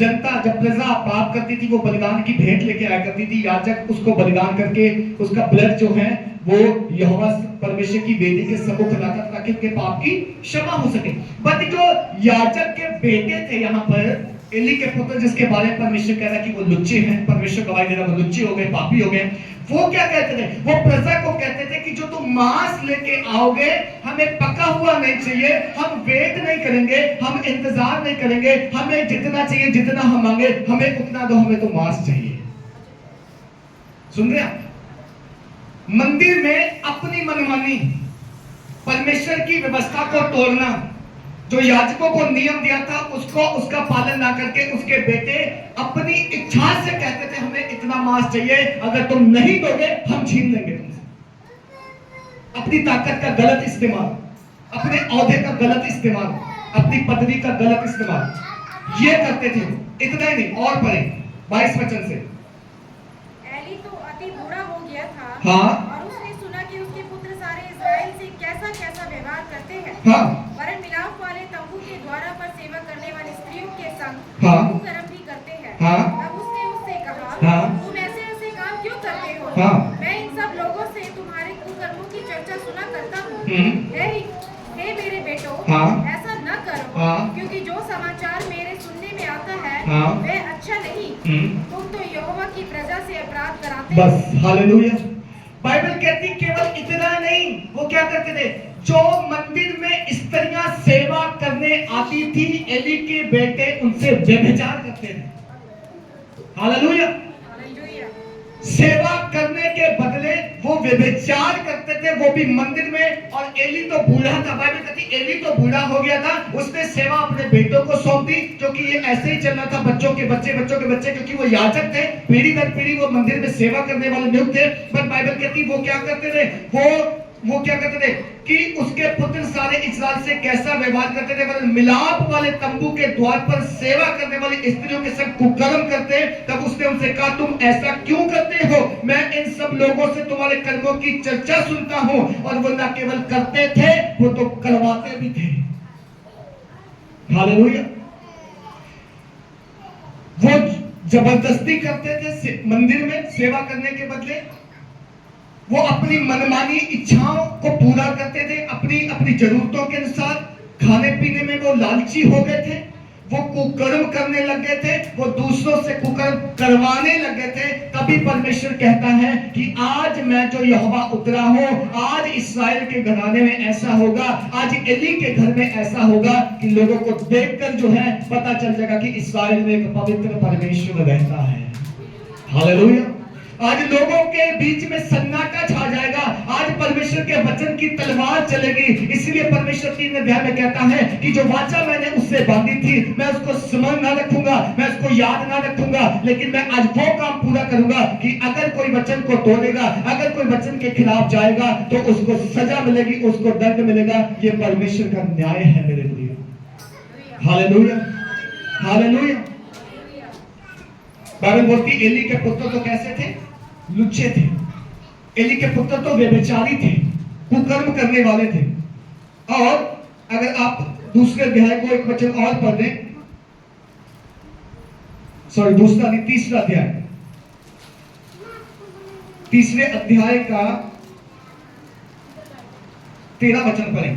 प्रजा पाप करती थी, वो बलिदान की भेंट लेके आया करती थी, याजक उसको बलिदान करके उसका ब्लड जो है वो यहोवा परमेश्वर की वेदी के सम्मुख लाता था ताकि उनके पाप की क्षमा हो सके। बट जो याजक के बेटे थे यहाँ पर, एली के पुत्र जिसके बारे में परमेश्वर कह रहा है कि वो लुच्चे हैं, परमेश्वर गवाही दे रहा है वो लुच्चे हो गए, पापी हो गए। वो क्या कहते थे? वो प्रजा को कहते थे कि जो तुम मांस लेके आओगे हमें पका हुआ नहीं चाहिए, हम वेट नहीं करेंगे, हम इंतजार नहीं करेंगे, हमें जितना चाहिए, जितना हम मांगे हमें उतना दो, हमें तो मांस चाहिए। सुन रहे हैं? मंदिर में अपनी मनमानी, परमेश्वर की व्यवस्था को तोड़ना, जो याजकों को नियम दिया था उसको उसका पालन ना करके उसके बेटे अपनी इच्छा से कहते थे हमें इतना मांस चाहिए, अगर तुम नहीं दोगे हम छीन लेंगे तुमसे। अपनी ताकत का गलत इस्तेमाल, अपने औहदे का गलत इस्तेमाल, अपनी पदवी का गलत इस्तेमाल ये करते थे। इतना ही नहीं, और पढ़े 22 वचन से। एली तो अति बूढ़ा हो गया था, हाँ, और उसने सुना कि उसके पुत्र सारे इस्राएल से कैसा कैसा व्यवहार करते हैं। हाँ, वरन मिलाप वाले तंबू के द्वारा पर सेवक हे मेरे बेटों, हाँ। ऐसा न करो, हाँ। क्योंकि जो समाचार मेरे सुनने में आता है हाँ। वह अच्छा नहीं। तुम तो यहोवा की प्रजा से अपराध कराते बस, हालेलुया। बाइबल कहती केवल इतना नहीं, वो क्या करते थे, जो मंदिर में स्त्रियां सेवा करने आती थी, एली के बेटे उनसे व्यभिचार करते थे। हालेलुया। हालेलुया। सेवा करने के बदले वो व्यभिचार करते थे, वो भी मंदिर में। और एली तो बूढ़ा था, बाइबल कहती एली तो बूढ़ा हो गया था, उसने सेवा अपने बेटों को सौंप दी, क्योंकि ये ऐसे ही चलना था, बच्चों के बच्चे, क्योंकि वो याजक थे, पीढ़ी दर पीढ़ी वो मंदिर में सेवा करने वाले नियुक्त थे। पर बाइबल कहती वो क्या करते थे, वो क्या करते थे कि उसके पुत्र सारे इस्राएल से कैसा व्यवहार करते थे, मिलाप वाले तंबू के द्वार पर सेवा करने वाली स्त्रियों के संग कुकर्म करते। तब उसने उनसे कहा, तुम ऐसा क्यों करते हो? मैं इन सब लोगों से तुम्हारे कर्मों की चर्चा सुनता हूं। और वो न केवल करते थे, वो तो करवाते भी थे। हालेलुया। वो जबरदस्ती करते थे मंदिर में सेवा करने के बदले, वो अपनी मनमानी इच्छाओं को पूरा करते थे, अपनी जरूरतों के अनुसार। खाने पीने में वो लालची हो गए थे, वो कुकर्म करने लग गए थे, वो दूसरों से कुकर्म करवाने लग गए थे। तभी परमेश्वर कहता है कि आज मैं जो यहोवा उतरा हूं, आज इस्राएल के घराने में ऐसा होगा, आज एली के घर में ऐसा होगा कि लोगों को देखकर जो है पता चल जाएगा कि इस्राएल में एक पवित्र परमेश्वर रहता है। हालेलुया। आज लोगों के बीच में सन्नाटा छा जाएगा, आज परमेश्वर के वचन की तलवार चलेगी। इसलिए परमेश्वर 3 अध्याय में कहता है कि जो वाचा मैंने उससे बांधी थी, मैं उसको स्मरण ना रखूंगा, मैं उसको याद ना रखूंगा, लेकिन मैं आज वो काम पूरा करूंगा कि अगर कोई वचन को तोड़ेगा, अगर कोई वचन के खिलाफ जाएगा, तो उसको सजा मिलेगी, उसको दंड मिलेगा। ये परमेश्वर का न्याय है मेरे प्रिय। Hallelujah, hallelujah. बाइबल बोलती एली के पुत्र तो कैसे थे, लुच्चे थे। एली के पुत्र तो व्यभिचारी थे, कुकर्म करने वाले थे। और अगर आप दूसरे अध्याय को एक वचन और पढ़ दें, सॉरी दूसरा नहीं, तीसरा अध्याय, तीसरे अध्याय का 13 वचन पढ़ें।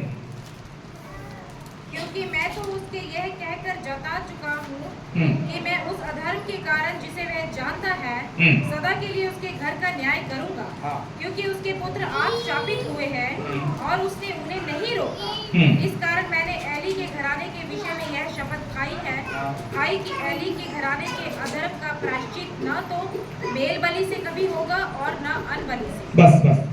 क्योंकि मैं तो उसके यह कहकर जता चुका हूँ कि मैं उस अधर्म के कारण जिसे वह जानता है सदा के लिए उसके घर का न्याय करूंगा। क्योंकि उसके पुत्र आप शापित हुए हैं और उसने उन्हें नहीं रोका। इस कारण मैंने एली के घराने के विषय में यह शपथ खाई कि एली के घराने के अधर्म का प्रायश्चित न तो मेल बलि से कभी होगा और न अन्न बलि से। बस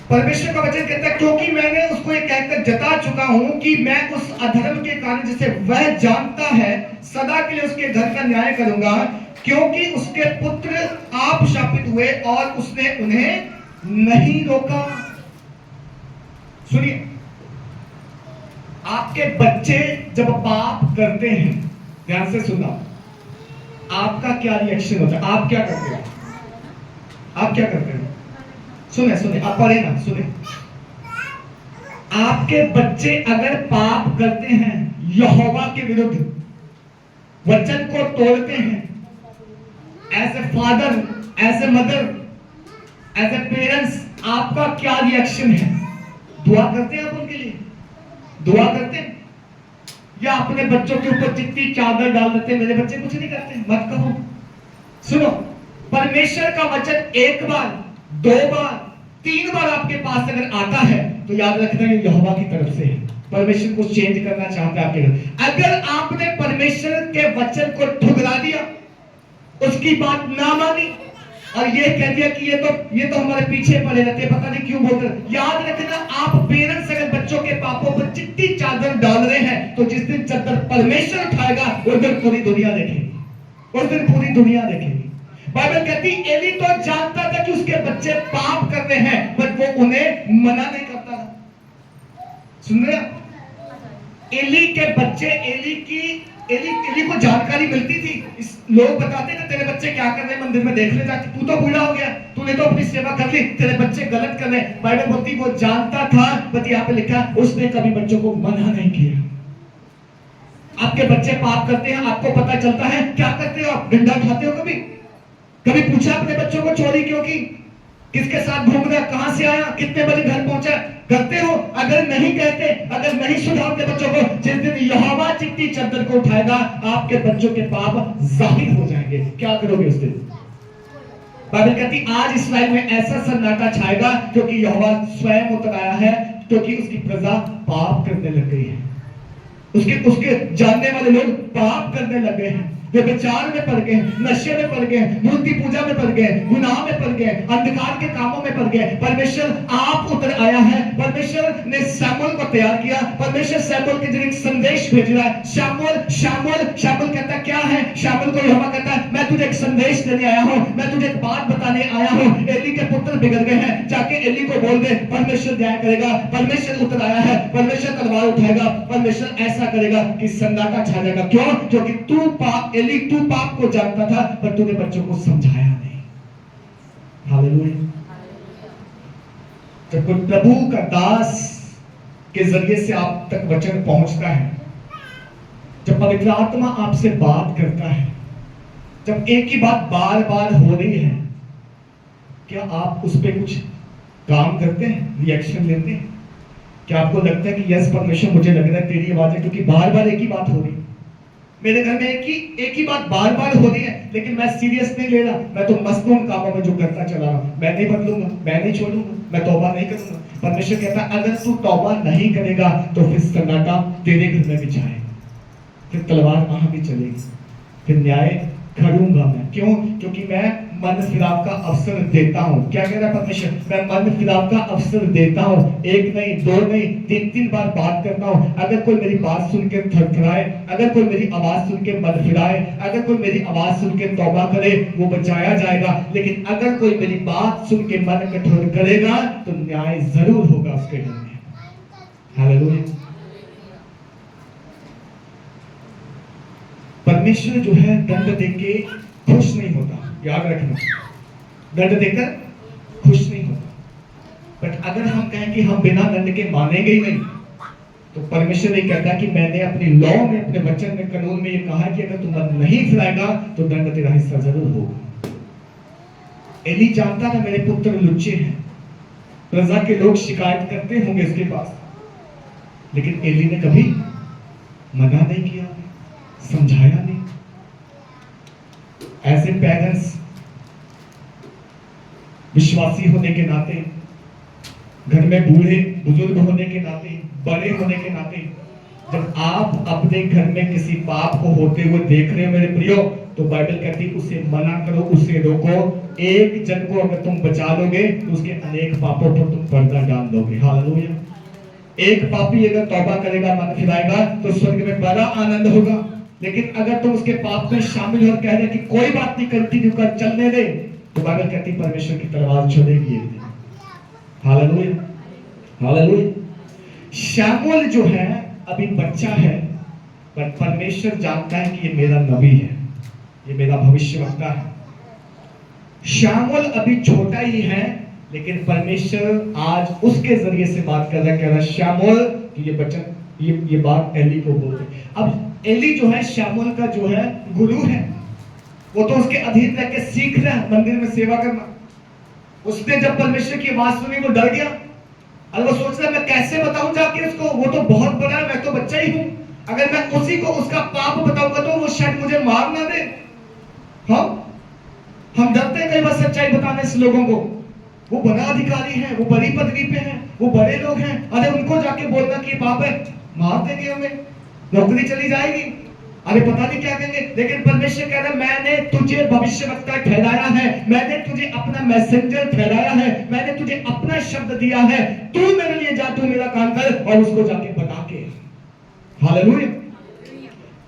परमेश्वर का वचन कहता है, क्योंकि मैंने उसको ये कहकर जता चुका हूं कि मैं उस अधर्म के कारण जिसे वह जानता है सदा के लिए उसके घर का न्याय करूंगा। क्योंकि उसके पुत्र आप शापित हुए और उसने उन्हें नहीं रोका। सुनिए, आपके बच्चे जब पाप करते हैं, ध्यान से सुनना, आपका क्या रिएक्शन होता है? आप क्या करते हैं? आप क्या करते हैं? सुने, आप पढ़े ना, सुने। आपके बच्चे अगर पाप करते हैं, यहोवा के विरुद्ध वचन को तोड़ते हैं, as a father, as a mother, as a parents, आपका क्या रिएक्शन है? दुआ करते हैं आप उनके लिए? दुआ करते हैं? या अपने बच्चों के ऊपर जितनी चादर डाल देते हैं, मेरे बच्चे कुछ नहीं करते, मत कहो। सुनो, परमेश्वर का वचन एक बार, 2 बार, 3 बार आपके पास अगर आता है तो याद रखना ये यहोवा की तरफ से है। परमेश्वर को चेंज करना चाहता है आपके घर। अगर आपने परमेश्वर के वचन को ठुकरा दिया, उसकी बात ना मानी और ये कह दिया कि ये तो हमारे पीछे पड़े रहते हैं, पता नहीं क्यों बोलते, याद रखना आप पेरेंट्स अगर बच्चों के पापों पर जितनी चादर डाल रहे हैं, तो जिस दिन चादर परमेश्वर उठाएगा उस दिन पूरी दुनिया देखेगी, उस दिन पूरी दुनिया देखेगी। बाइबल कहती एली तो जानता था कि उसके बच्चे पाप कर रहे हैं, बट वो उन्हें मना नहीं करता था। सुन रहे हैं? एली के बच्चे, एली को जानकारी मिलती थी। लोग बताते ना, तेरे बच्चे क्या कर रहे हैं मंदिर में, देख ले जाके, तू तो बूढ़ा हो गया, तूने तो अपनी सेवा कर ली, तेरे बच्चे गलत कर रहे हैं। बाइबल बोलती वो जानता था, बट यहाँ पे लिखा उसने कभी बच्चों को मना नहीं किया। आपके बच्चे पाप करते हैं, आपको पता चलता है, क्या करते हो आप? डंडा खाते हो? कभी पूछा अपने बच्चों को चोरी क्यों की? किसके साथ घूम रहा, कहां से आया, कितने बजे घर पहुंचा, करते हो? अगर नहीं कहते, अगर नहीं सुधारते बच्चों को, जिस दिन यहोवा चिट्ठी चद्दर को उठाएगा आपके बच्चों के पाप जाहिर हो जाएंगे। क्या करोगे उस दिन? बाइबल कहती आज इस्राएल में ऐसा सन्नाटा छाएगा क्योंकि यहोवा स्वयं उतर आया है, क्योंकि उसकी प्रजा पाप करने लग गई है। उसके जानने वाले लोग पाप करने लग गए हैं, वे विचार में पड़ गए, नशे में पड़ गए, मूर्ति पूजा में पड़ गए, गुनाह में पड़ गए, अंधकार के कामों में पड़ गए। परमेश्वर आप उतर आया है, परमेश्वर ने शमूएल को तैयार किया, परमेश्वर शमूएल के जरिए एक संदेश भेज रहा है। शमूएल कहता क्या है? शमूएल को यहोवा कहता है मैं तुझे एक संदेश देने आया हूं, मैं तुझे एक बात बताने आया हूं। एली के पुत्र बिगड़ गए हैं, जाके एली को बोल दे परमेश्वर न्याय करेगा, परमेश्वर उतर आया है, परमेश्वर तलवार उठाएगा, परमेश्वर ऐसा करेगा कि सन्नाटा छा जाएगा। क्यों? क्योंकि तू पाप को जानता था पर तूने बच्चों को समझाया नहीं। हालेलुया। जब कोई प्रभु का दास के जरिए से आप तक वचन पहुंचता है, जब पवित्र आत्मा आपसे बात करता है, जब एक ही बात बार बार हो रही है, क्या आप उस पर कुछ काम करते हैं, रिएक्शन लेते हैं? क्या आपको लगता है कि यस परमेश्वर मुझे लग रहा है तेरी आवाज है, क्योंकि बार बार एक ही बात हो रही है, मेरे घर में एक ही बात बार बार हो रही है, लेकिन मैं सीरियस नहीं ले रहा, मैं तो मस्त हूं कामों में जो करता चला रहा हूं, मैं नहीं बदलूंगा, मैं नहीं छोड़ूंगा, मैं तौबा नहीं करूंगा। परमेश्वर कहता है अगर तू तौबा नहीं करेगा तो फिर सन्नाटा तेरे घर में भी जाएगा, फिर तलवार वहां भी चलेगी, फिर न्याय करूंगा मैं। क्यों? क्योंकि मैं मन फिराव का अवसर देता हूं। क्या कह रहा है परमेश्वर? मैं मन फिराव का अवसर देता हूं, एक नहीं, दो नहीं, तीन बार बात करता हूं। अगर कोई मेरी बात सुन के थरथराए, अगर कोई मेरी आवाज सुन के मन फिराए, अगर कोई मेरी आवाज सुन के तौबा करे, वो बचाया जाएगा। लेकिन अगर कोई मेरी बात सुन के मन कठोर करेगा तो न्याय जरूर होगा उसके घर में। हालेलुया। परमेश्वर जो है दंड देके खुश नहीं होता, याद रखना, दंड देकर खुश नहीं होता। बट अगर हम कहें कि हम बिना दंड के मानेंगे ही नहीं, तो परमेश्वर ये कहता है कि मैंने अपनी लॉ में, अपने वचन में, कानून में ये कहा कि अगर तू मन नहीं फिराएगा तो दंड तेरा हिस्सा जरूर होगा। एली जानता था मेरे पुत्र लुच्चे हैं, प्रजा के लोग शिकायत करते होंगे इसके पास, लेकिन एली ने कभी मना नहीं किया, समझाया नहीं। ऐसे पेरेंट्स विश्वासी होने के नाते, घर में बूढ़े बुजुर्ग होने के नाते, बड़े होने के नाते, जब आप अपने घर में किसी पाप को होते हुए देख रहे हो मेरे प्रियो, तो बाइबल कहती है उसे मना करो, उसे रोको। एक जन को अगर तुम बचा लोगे तो उसके अनेक पापों पर तुम पर्दा डाल दोगे। हालेलुया। एक पापी अगर तौबा करेगा, मन फिराएगा, तो स्वर्ग में बड़ा आनंद होगा। लेकिन अगर तुम उसके पाप में शामिल हो कह रहे कि कोई बात नहीं, कंटिन्यू कर, चलने दे, तो बाइबल कहती परमेश्वर की तलवार छोड़ेगी। हालेलुया। हालेलुया। शमूएल जो है अभी बच्चा है, पर परमेश्वर जानता है कि ये मेरा नबी है, ये मेरा भविष्यवक्ता है। शमूएल अभी छोटा ही है, लेकिन परमेश्वर आज उसके जरिए से बात कर रहा है, कह रहा है शमूएल कि ये बच्चा, ये बात एली को बोलते। अब एली जो है शमूएल का जो है गुरु है, वो तो उसके अधीन रह के सीख रहा है मंदिर में सेवा करना। उसने जब परमेश्वर की आवाज सुनी वो डर गया, और वो सोच रहा मैं कैसे बताऊं जाके उसको, वो तो बहुत बड़ा है, मैं तो बच्चा ही हूं, अगर मैं उसी को उसका पाप बताऊंगा तो वो शायद मुझे मार ना दे। हम डरते हैं कई बार सच्चाई बताने से लोगों को, वो बड़ा अधिकारी है, वो बड़ी पदवी पे है, वो बड़े लोग हैं, अरे उनको जाके बोलना कि पाप है, मार देंगे हमें, नौकरी चली जाएगी, अरे पता नहीं क्या कहेंगे। लेकिन परमेश्वर कह रहा है मैंने तुझे भविष्यवक्ता ठहराया है, मैंने तुझे अपना मैसेंजर ठहराया है, मैंने तुझे अपना शब्द दिया है, तू मेरे लिए जा, तू मेरा काम कर और उसको जाके बता के। हालेलुया।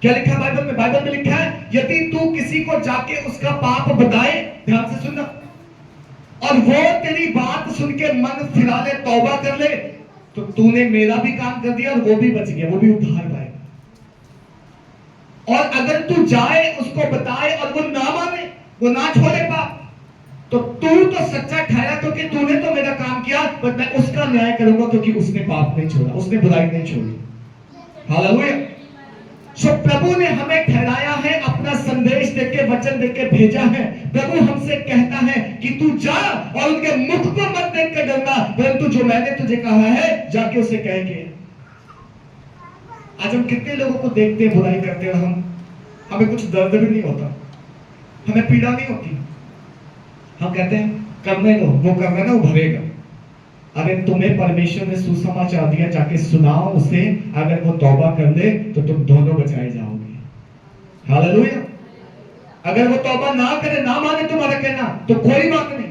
क्या लिखा है बाइबल में? बाइबल में लिखा है यदि तू किसी को जाके उसका पाप बताए, ध्यान से सुनना, और वो तेरी बात सुन के मन फिरा ले, तौबा कर ले, तो तूने मेरा भी काम कर दिया और वो भी बच गया, वो भी उद्धार पाएगा। और अगर तू जाए उसको बताए और वो ना माने, वो ना छोड़े पाप, तो तू तो सच्चा ठहरा, क्योंकि तूने तो मेरा काम किया, पर मैं उसका न्याय करूंगा क्योंकि उसने पाप नहीं छोड़ा, उसने बुराई नहीं छोड़ी। हालेलुया। सो प्रभु ने हमें ठहराया है, अपना संदेश देके, वचन देके भेजा है। प्रभु हमसे कहता है कि तू जा और उनके मुख को मत देख कर डरना, परंतु जो मैंने तुझे कहा है जाके उसे कह के। आज हम कितने लोगों को देखते हैं बुराई करते हैं, हमें कुछ दर्द भी नहीं होता, हमें पीड़ा नहीं होती, हम कहते हैं करने दो, वो कर रहा है ना, वो भरेगा। अगर तुम्हें परमेश्वर ने सुसमाचार दिया, जाके सुनाओ उसे, अगर वो तौबा कर ले तो तुम दोनों बचाए जाओगे। हालेलुया। अगर वो तौबा ना करे, ना माने तुम्हारा कहना, तो कोई बात नहीं,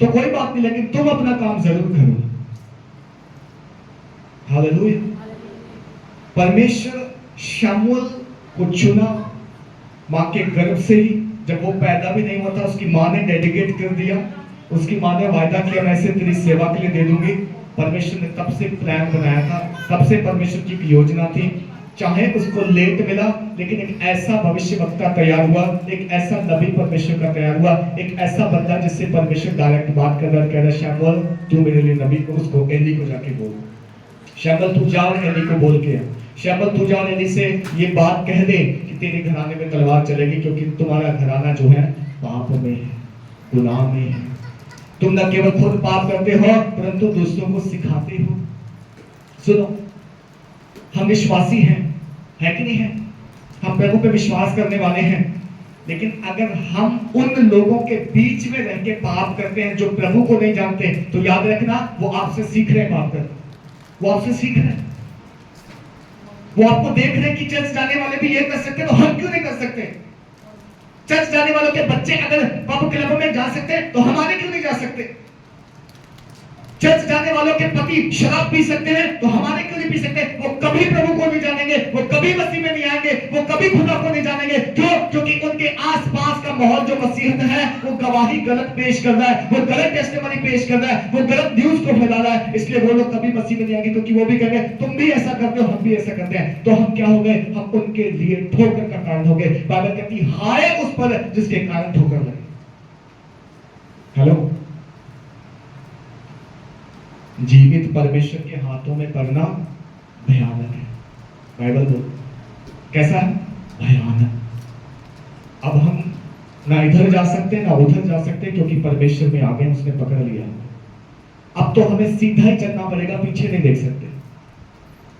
तो कोई बात नहीं, लेकिन तुम अपना काम जरूर करो। हालेलुया। परमेश्वर शमूएल को चुना मां के गर्भ से ही, जब वो पैदा भी नहीं हुआ था उसकी मां ने डेडिकेट कर दिया, उसकी मां ने वायदा किया मैं इसे तेरी सेवा के लिए दे दूंगी। परमेश्वर ने तब से प्लान बनाया था, तब से परमेश्वर की एक योजना थी, चाहे उसको लेट मिला लेकिन एक ऐसा भविष्यवक्ता तैयार हुआ, एक ऐसा नबी परमेश्वर का तैयार हुआ, एक ऐसा बंदा जिससे परमेश्वर डायरेक्ट बात कर रहा, कह रहा शमूएल तू मेरे लिए नबी को, उसको एली को जाके बोल, शमूएल तू जा और एली को बोल के, शमूएल तू जा और एली से ये बात कह दे कि तेरे घराने में तलवार चलेगी, क्योंकि तुम्हारा घराना जो है पाप में है, गुनाह में है। तुम न केवल खुद पाप करते हो परंतु दूसरों को सिखाते हो। सुनो, हम विश्वासी हैं, है कि नहीं है? हम प्रभु पे विश्वास करने वाले हैं, लेकिन अगर हम उन लोगों के बीच में रह के पाप करते हैं जो प्रभु को नहीं जानते, तो याद रखना वो आपसे सीख रहे हैं पाप करना, वो आपसे सीख रहे हैं, वो आपको देख रहे हैं कि चर्च जाने वाले भी ये कर सकते, तो हम क्यों नहीं कर सकते? चर्च जाने वालों के बच्चे अगर पब क्लब में जा सकते हैं तो हमारे क्यों नहीं जा सकते? चर्च जाने वालों के पति शराब पी सकते हैं तो हमारे क्यों नहीं पी सकते? वो कभी प्रभु को नहीं जानेंगे, वो कभी मसीह में नहीं आएंगे, वो कभी खुदा को नहीं जानेंगे। क्यों? क्योंकि उनके आसपास का माहौल जो मसीहत है वो गवाही गलत पेश कर रहा है, वो गलत टेस्टिमनी पेश कर रहा है, वो गलत न्यूज को फैला रहा है, इसलिए वो लोग कभी मसीह में नहीं आएंगे, क्योंकि वो भी कहेंगे तुम भी ऐसा करते हो, हम भी ऐसा करते हैं। तो हम क्या हो गए? हम उनके लिए ठोकर का कारण हो गए। बाइबल कहती हाय उस पर जिसके कारण ठोकर लगे। हेलो, जीवित परमेश्वर के हाथों में पड़ना भयानक है। बाइबल बोल कैसा है? भयानक। अब हम ना इधर जा सकते ना उधर जा सकते, क्योंकि परमेश्वर में आ गए, उसने पकड़ लिया। अब तो हमें सीधा ही चलना पड़ेगा, पीछे नहीं देख सकते।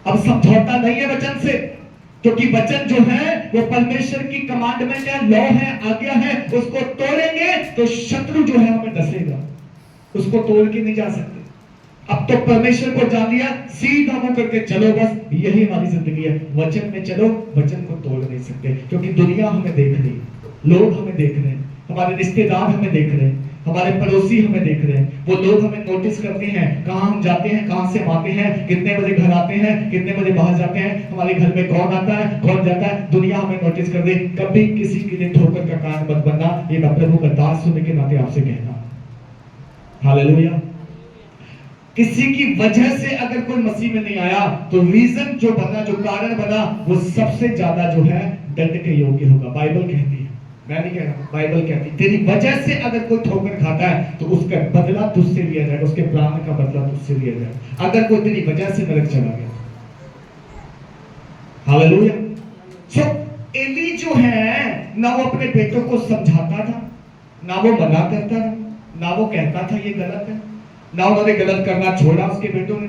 अब समझौता नहीं है वचन से, क्योंकि वचन जो है वो परमेश्वर की कमांडमेंट है, लॉ है, आज्ञा है। उसको तोड़ेंगे तो शत्रु जो है हमें डसेगा, उसको तोड़ के नहीं जा सकते। अब तो परमेश्वर को जान लिया, सीधा मुंह करके चलो, बस यही हमारी जिंदगी है। वचन में चलो, वचन को तोड़ नहीं सकते, क्योंकि दुनिया हमें देख रही है, लोग हमें देख रहे हैं, हमारे रिश्तेदार हमें देख रहे हैं, हमारे पड़ोसी हमें देख रहे हैं। वो लोग हमें नोटिस करते हैं, कहाँ हम जाते हैं, कहाँ से आते हैं, कितने बजे घर आते हैं, कितने बजे बाहर जाते हैं, हमारे घर में कौन आता है, कौन जाता है। दुनिया हमें नोटिस कर दे। कभी किसी के लिए ठोकर का कारण मत बनना, ये मैं प्रभु का दास होने के नाते आपसे कहना। हालेलुया। किसी की वजह से अगर कोई मसीह में नहीं आया तो रीजन जो बना, जो कारण बना, वो सबसे ज्यादा जो है दंड के योग्य होगा। बाइबल कहती है, मैं नहीं कह रहा, बाइबल कहती है तेरी वजह से अगर कोई ठोकर खाता है तो उसका बदला तुझसे लिया जाएगा, उसके प्राण का बदला तुझसे लिया जाएगा, अगर कोई तेरी वजह से नरक चला गया। हालेलुया। सो एली जो है ना वो अपने बेटों को समझाता था, ना वो मना करता था, ना वो कहता था ये गलत है, ना उन्होंने गलत करना छोड़ा उसके बेटों ने।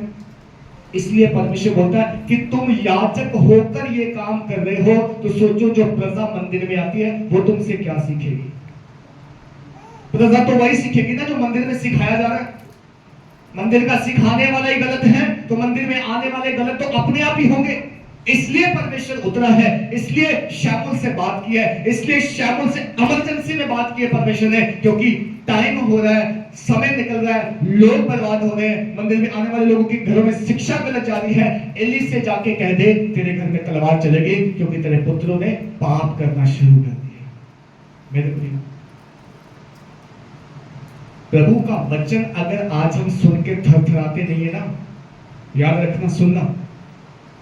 इसलिए परमेश्वर बोलता है कि तुम याजक होकर ये काम कर रहे हो, तो सोचो जो प्रजा मंदिर में आती है वो तुमसे क्या सीखेगी। प्रजा तो वही सीखेगी ना जो मंदिर में सिखाया जा रहा है। मंदिर का सिखाने वाला ही गलत है तो मंदिर में आने वाले गलत तो अपने आप ही होंगे। इसलिए परमेश्वर उतरा है, इसलिए शमूएल से बात की है, इसलिए शमूएल से इमरजेंसी में बात की है परमेश्वर ने, क्योंकि टाइम हो रहा है, समय निकल रहा है, लोग बर्बाद हो रहे हैं, मंदिर में आने वाले लोगों के घरों में शिक्षा गलत जा रही है। एली से जाके कह दे तेरे घर में तलवार चलेगी, क्योंकि तेरे पुत्रों ने पाप करना शुरू कर दिया। मेरे प्रिय, प्रभु का वचन अगर आज हम सुन के थरथराते नहीं है ना, याद रखना, सुनना,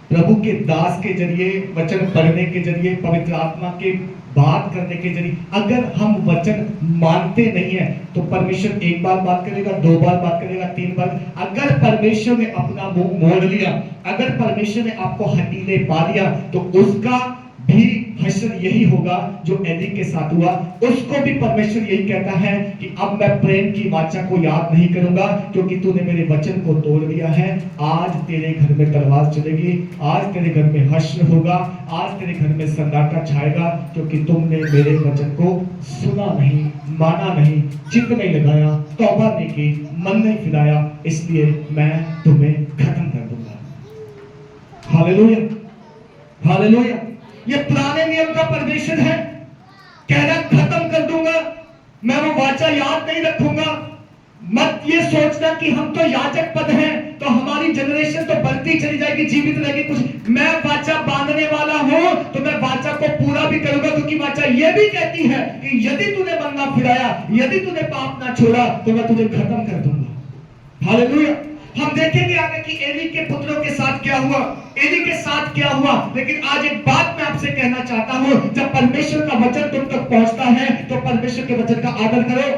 प्रभु के दास के जरिए, वचन पढ़ने के जरिए, पवित्र आत्मा के बात करने के जरिए, अगर हम वचन मानते नहीं है तो परमेश्वर एक बार बात करेगा, 2 बार बात करेगा, 3 बार। अगर परमेश्वर ने अपना मुंह मोड़ लिया, अगर परमेश्वर ने आपको हठीले पा लिया, तो उसका भी हश्र यही होगा जो एली के साथ हुआ। उसको भी परमेश्वर यही कहता है कि अब मैं प्रेम की वाचा को याद नहीं करूंगा, क्योंकि तूने मेरे वचन को तोड़ दिया है। आज तेरे घर में तलवार चलेगी, आज तेरे घर में हश्र होगा, आज तेरे घर में सन्नाटा छाएगा, क्योंकि तुमने मेरे वचन को सुना नहीं, माना नहीं, चित्त नहीं लगाया, तौबा नहीं की, मन नहीं फिराया, इसलिए मैं तुम्हें खत्म कर दूंगा। Hallelujah, hallelujah. ये पुराने नियम का परमेश्वर है, कह रहा खत्म कर दूंगा, मैं वो वाचा याद नहीं रखूंगा। मत ये सोचना कि हम तो याजक पद हैं तो हमारी जनरेशन तो बढ़ती चली जाएगी, जीवित रहेगी कुछ। मैं वाचा बांधने वाला हूं तो मैं वाचा को पूरा भी करूंगा, क्योंकि वाचा ये भी कहती है कि यदि तूने बनना फिराया, यदि तूने पाप ना छोड़ा, तो मैं तुझे खत्म कर दूंगा। हालेलुया। हम देखेंगे आगे कि एली के पुत्रों के साथ क्या हुआ, एली के साथ क्या हुआ। लेकिन आज एक बात मैं आपसे कहना चाहता हूं, जब परमेश्वर का वचन तुम तक पहुंचता है तो परमेश्वर के वचन का आदर करो।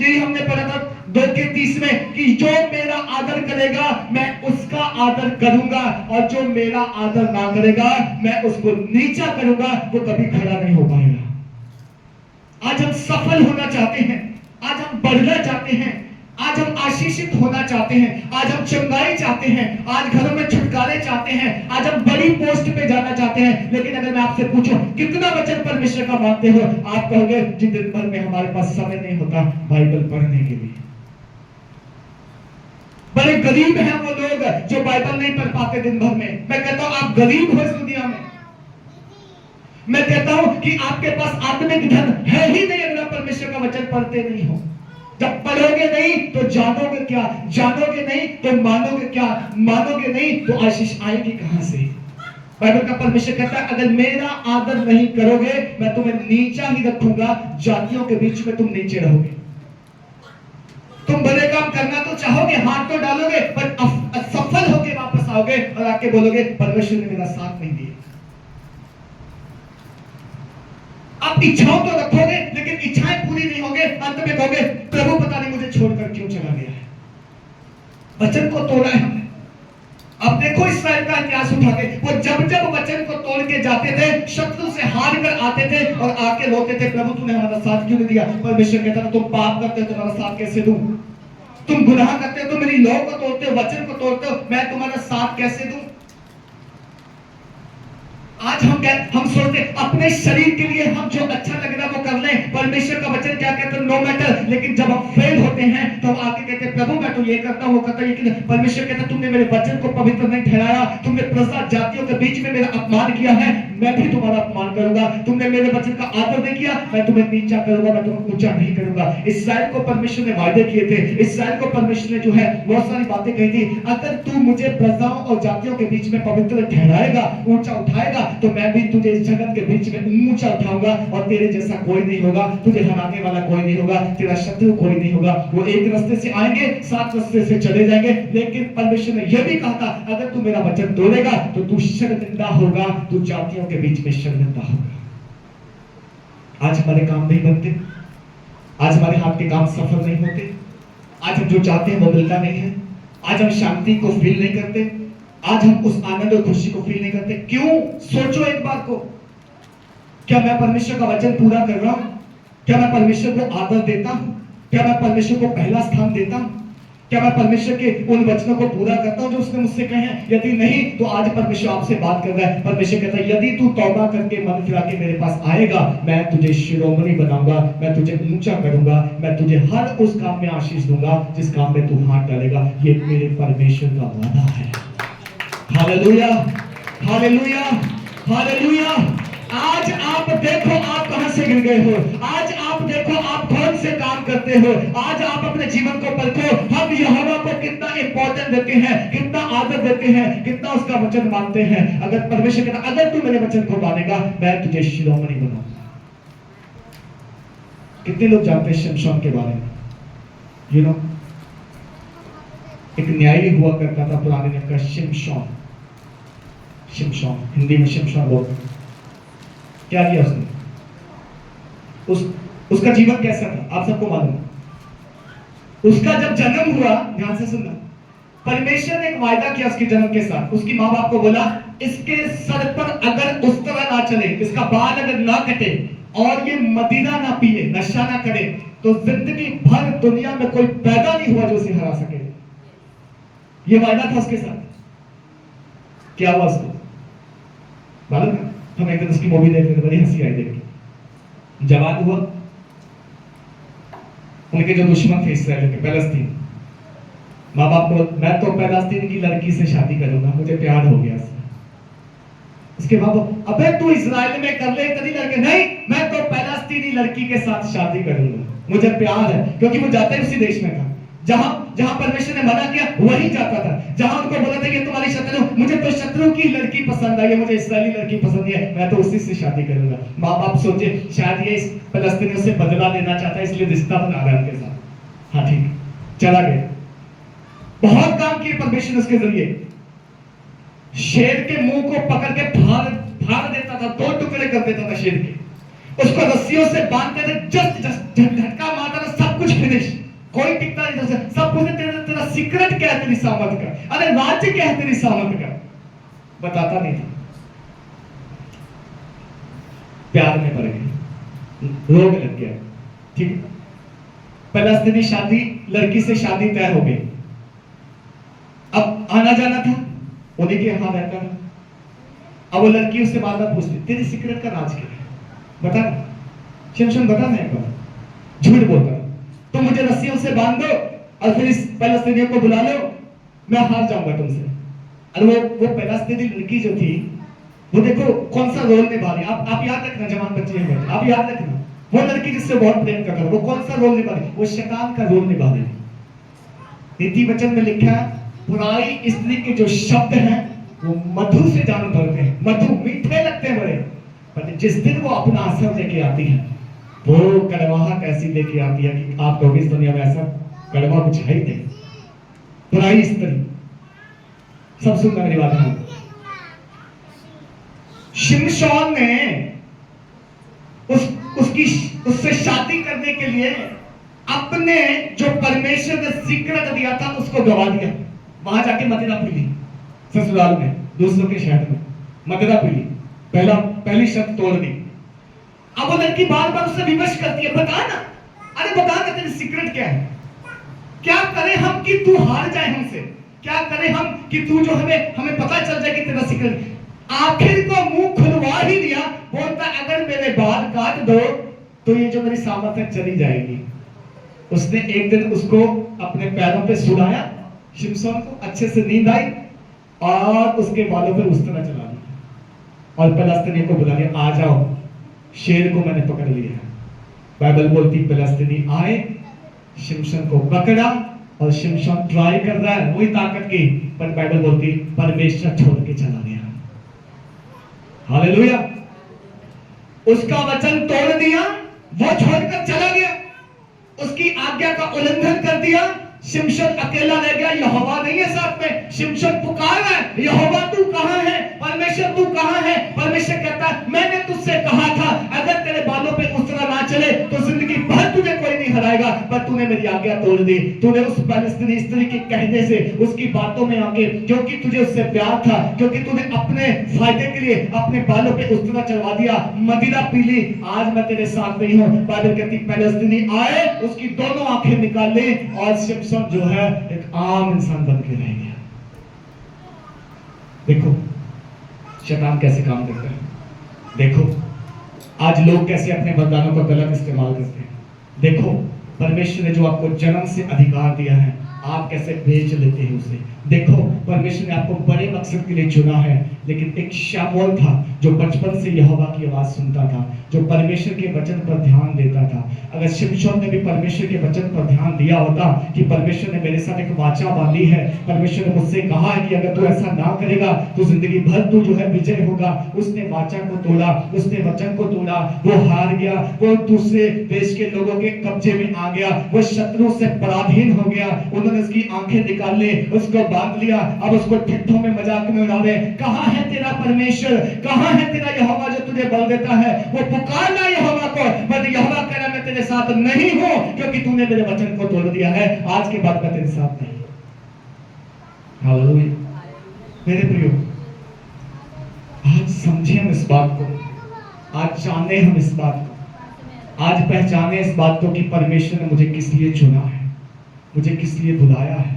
यही हमने पढ़ा था 2:30 में कि जो मेरा आदर करेगा मैं उसका आदर करूंगा, और जो मेरा आदर ना करेगा मैं उसको नीचा करूंगा, वो कभी खड़ा नहीं हो पाएगा। आज हम सफल होना चाहते हैं, आज हम बढ़ना चाहते हैं, आज हम आशीषित होना चाहते हैं, आज हम चंगाई चाहते हैं, आज घरों में छुटकारे चाहते हैं, आज हम बड़ी पोस्ट पे जाना चाहते हैं। लेकिन अगर मैं आपसे पूछूं कितना वचन परमेश्वर का मानते हो, आप कहोगे जिन दिन भर में हमारे पास समय नहीं होता बाइबल पढ़ने के लिए। बड़े गरीब हैं वो लोग जो बाइबल नहीं पढ़ पाते दिन भर में। मैं कहता हूं आप गरीब हो इस दुनिया में। मैं कहता हूं कि आपके पास आत्मिक धन है ही नहीं अगर आप परमेश्वर का वचन पढ़ते नहीं हो। जब पढ़ोगे नहीं तो जानोगे क्या, जानोगे नहीं तो मानोगे क्या, मानोगे नहीं तो आशीष आएगी कहां से। बाइबल का परमेश्वर कहता है अगर मेरा आदर नहीं करोगे मैं तुम्हें नीचा ही रखूंगा, जातियों के बीच में तुम नीचे रहोगे। तुम बड़े काम करना तो चाहोगे, हाथ तो डालोगे, पर असफल होके वापस आओगे और आके बोलोगे परमेश्वर ने मेरा साथ नहीं दिया। आप इच्छाओं तो रखोगे लेकिन इच्छाएं पूरी नहीं होंगे, अंत में कहोगे प्रभु पता नहीं मुझे छोड़कर क्यों चला गया है। वचन को तोड़ा है हमने। अब देखो इस्राएल का इतिहास उठा के, वो जब जब वचन को तोड़ के जाते थे, शत्रु से हार कर आते थे और आके रोते थे प्रभु तूने हमारा साथ क्यों नहीं दिया। परमेश्वर कहता था तुम पाप करते हो तुम्हारा साथ कैसे दूं, तुम गुनाह करते हो, तुम मेरी लौ को तोड़ते हो, वचन को तोड़ते हो, मैं तुम्हारा साथ कैसे दूं। आज हम सोचते अपने शरीर के लिए हम जो अच्छा लग रहा है वो कर लें। परमेश्वर का वचन क्या कहता है, नो मैटर। लेकिन जब हम फेल होते हैं तो हम आके कहते हैं प्रभु मैं तो ये करता हूं वो करता हूं। परमेश्वर कहता तुमने मेरे वचन को पवित्र नहीं ठहराया, तुमने प्रजा जातियों के बीच में मेरा अपमान किया है, मैं भी तुम्हारा अपमान करूंगा। तुमने मेरे वचन का आदर नहीं किया, मैं तुम्हें नीचा करूंगा, मैं तुम्हें ऊंचा नहीं करूंगा। इस्राएल को परमेश्वर ने वायदे किए थे, इस्राएल को परमेश्वर ने जो है बहुत सारी बातें कही थी। अगर तू मुझे प्रजाओं और जातियों के बीच में पवित्र ठहराएगा, ऊंचा उठाएगा, तो मैं भी तुझे इस जगत के बीच में ऊंचा उठाऊंगा और तेरे जैसा कोई नहीं होगा, तुझे हराने वाला कोई नहीं होगा, तेरा शत्रु कोई नहीं होगा। वो एक रास्ते से आएंगे, 7 रास्ते से चले जाएंगे, लेकिन परमेश्वर ने यह भी कहा था अगर तू मेरा वचन तोड़ेगा तो तू शर्मिंदा होगा, तू जातियों के बीच में शर्मिंदा होगा। आज हमारे काम नहीं बनते, आज हमारे हाथ के काम सफल नहीं होते, आज हम जो चाहते हैं वो मिलता नहीं है, आज हम शांति को फील नहीं करते, आज हम उस आनंद और खुशी को फील नहीं करते। क्यों? सोचो एक बात को, क्या मैं परमेश्वर का वचन पूरा कर रहा हूं? क्या मैं परमेश्वर को आदर देता हूं? क्या मैं परमेश्वर को पहला स्थान देता हूं? क्या मैं परमेश्वर के उन वचनों को पूरा करता हूं जो उसने मुझसे कहे हैं? यदि नहीं तो आज परमेश्वर आपसे बात कर रहा है। परमेश्वर कहता है यदि तू तौबा करके मन फिरा के मेरे पास आएगा, मैं तुझे शिरोमणि बनाऊंगा, मैं तुझे ऊंचा करूंगा, मैं तुझे हर उस काम में आशीष दूंगा जिस काम में तू हाथ डालेगा। ये मेरे परमेश्वर का वादा है। Hallelujah, hallelujah, hallelujah. आज आप देखो आप कहां से गिर गए हो, आज आप देखो आप कौन से काम करते हो, आज आप अपने जीवन को परखो। हम यहोवा को कितना इंपॉर्टेंट देते हैं, कितना आदर देते हैं, कितना उसका वचन मानते हैं। अगर परमेश्वर कहता अगर तू मेरे वचन को मानेगा मैं तुझे शिरोमणि बनाऊंगा। कितने लोग जानते हैं शिमशोन के बारे में? यू नो, एक न्यायी हुआ करता था पुराने नियम का, शिमशोन। शिमशोन हिंदी में शिमशोन बोलते। क्या किया उसने? उसका जीवन कैसा था आप सबको मालूम है। उसका जब जन्म हुआ, ध्यान से सुनना, परमेश्वर ने एक वायदा किया उसके जन्म के साथ। उसकी माँ बाप को बोला इसके सर पर अगर उस तरह ना चले, इसका बाल अगर ना कटे और ये मदिरा ना पिए, नशा ना करे, तो जिंदगी भर दुनिया में कोई पैदा नहीं हुआ जो उसे हरा सके। ये वायदा था उसके साथ। क्या हुआ उसको मालूम है? हम एक दिन उसकी मूवी देख रहे थे, बड़ी हंसी आई देख के। जवान हुआ, उनके जो दुश्मन थे इस्राएल के, फलस्तीन, माँ बाप को मैं तो फलस्तीन की लड़की से शादी करूंगा, मुझे प्यार हो गया उससे। उसके बाप, अबे तू इस्राएल में कर ले इतनी लड़के, नहीं मैं तो फलस्तीनी लड़की के साथ शादी करूंगा, मुझे प्यार है। क्योंकि वो जाते उसी देश में था जहां जहां परमेश्वर ने मना किया वहीं जाता था। जहां उनको बोला था कि तुम्हारी शत्रु, मुझे तो शत्रु की लड़की पसंद आई है, मुझे इस्राएली लड़की पसंद है, मैं तो उसी से शादी करूंगा। माँ बाप सोचे शायद ये इस फलस्तीनियों से बदला लेना चाहता है, इसलिए रिश्ता बना रहा है उनके साथ। हाँ ठीक, चला गया। बहुत काम किए परमेश्वर उसके जरिए। शेर के मुंह को पकड़ के फाड़ देता था, 2 टुकड़े कर देता था शेर के। उसको रस्सियों से बांधते थे, जस्ट झटका मारता था, सब कुछ फिनिश, कोई टिकता नहीं था। सब पूछते तेरा सीक्रेट क्या है, तेरी सामर्थ का, अरे राज्य क्या है तेरी सामर्थ का, बताता नहीं था। प्यार में पड़ गए, रोग लग गया। ठीक, फलस्तीनी शादी, लड़की से शादी तय हो गई। अब आना जाना था, उन्हीं के यहां रहता था। अब वो लड़की उससे बार बार पूछती तेरी सीक्रेट का राज क्या है, बता शिमशोन, बता ना एक बार। झूठ बोलता, तुम मुझे रस्सियों से बांध दो और फिर इस फलस्तीनियों को बुला लो, मैं हार जाऊंगा तुमसे। अरे वो फलस्तीनी लड़की जो थी, वो देखो कौन सा रोल निभा रही। आप याद रखना, जवान बच्चे हैं, आप याद रखना, वो लड़की जिससे बहुत प्रेम करता है, वो कौन सा रोल निभा रही, वो शैतान का रोल निभा रही। नीति वचन में लिखा है, बुराई स्त्री के जो शब्द हैं वो मधु से जान भरते हैं, मधु मीठे लगते हैं बड़े, पर जिस दिन वो अपना असर लेके आती है, वो कड़वाहट ऐसी लेके आती है कि आप लोग इस दुनिया में ऐसा कड़वा कुछ है ही नहीं। बुराई स्त्री, सब सुनना मेरी बात है। शिमशोन ने उससे शादी करने के लिए अपने जो परमेश्वर ने सीक्रेट दिया था उसको गवा दिया। वहां जाके मदिरा पी ली, ससुराल में, दूसरों के शहर में मदिरा पी ली, पहली शर्त तोड़ दी। अब वो लड़की बार बार उससे विमर्श करती है, बता ना, अरे बता ना तेरी सीक्रेट क्या है, क्या करें हम कि तू हार जाए हमसे, क्या करें हम कि तू जो हमें पता चल जाए कि तेरा सीक्रेट। आखिर को मुंह खुलवा ही दिया, बोलता अगर मेरे बाल काट दो तो ये जो मेरी सामर्थ्य चली जाएगी। उसने एक दिन उसको अपने पैरों पे सुलाया, शिमशोन को अच्छे से नींद आई और उसके बालों पे उस तरह चला दिया और फलस्तीनियों को बुला लिया, आ जाओ, शेर को मैंने पकड़ लिया है। बाइबल बोलती फलस्तीनी आए, शिमशोन को पकड़ा और शिमशोन ट्राई कर रहा है वही ताकत की, पर बाइबल बोलती परमेश्वर छोड़ के चला गया। हालेलुया, उसका वचन तोड़ दिया, वो छोड़कर चला गया, उसकी आज्ञा का उल्लंघन कर दिया। शिमशोन अकेला रह गया, यहोवा नहीं है साथ में। शिमशोन पुकार रहा है, यहोवा तू कहां है, परमेश्वर तू कहां है। परमेश्वर कहता है मैंने तुझसे कहा था अगर तेरे बालों पे उस तरह ना चले तो जिंदगी भर तुझे कोई नहीं हराएगा, पर तूने मेरी आज्ञा तोड़ दी। तूने उस फलस्तीनी स्त्री के कहने से, उसकी बातों में आके, क्योंकि तुझे उससे प्यार था, क्योंकि तूने अपने फायदे के लिए अपने बालों पे उस तरह चढ़वा दिया, मदिरा पी ली, आज मैं तेरे साथ नहीं हूं। बाइबल कहती फलस्तीनी आए, उसकी दोनों आंखें निकाल ली और शिमशोन जो है एक आम इंसान बन के रह गया। देखो शैतान कैसे काम करता है, देखो आज लोग कैसे अपने वरदानों का गलत इस्तेमाल करते हैं। देखो परमेश्वर ने जो आपको जन्म से अधिकार दिया है, आप कैसे बेच लेते हैं उसे। देखो परमेश्वर ने आपको बड़े मकसद के लिए चुना है, लेकिन एक शामूएल था जो बचपन से यहोवा की आवाज सुनता था, जो परमेश्वर के वचन पर ध्यान देता था। अगर शिमशोन ने भी परमेश्वर के वचन पर ध्यान दिया होता कि परमेश्वर ने मेरे साथ एक वाचा बांधी है, परमेश्वर ने मुझसे कहा है कि अगर तू ऐसा ना करेगा तो जिंदगी भर तू जो है विजय होगा, उसने वाचा को तोड़ा, उसने वचन को तोड़ा, वो हार गया, वो दूसरे देश के लोगों के कब्जे में आ गया, वो शत्रु से पराधीन हो गया। उन्होंने ने उसकी आंखें निकाल ली, उसको बांध लिया, अब उसको ठट्ठों में मजाक में उड़ा रहे, कहाँ है तेरा परमेश्वर, कहाँ है तेरा यहोवा जो तुझे बल देता है? वो पुकारना यहोवा को, बट यहोवा कह रहा मैं तेरे साथ नहीं हूं क्योंकि तूने मेरे वचन को तोड़ दिया है, आज के बाद मैं तेरे साथ नहीं। हालेलुया। मेरे प्रियो, आज समझे हम इस बात को, आज जाने हम इस बात को, आज पहचाने इस बात को कि परमेश्वर ने मुझे किस लिए चुना है, मुझे किस लिए बुलाया है,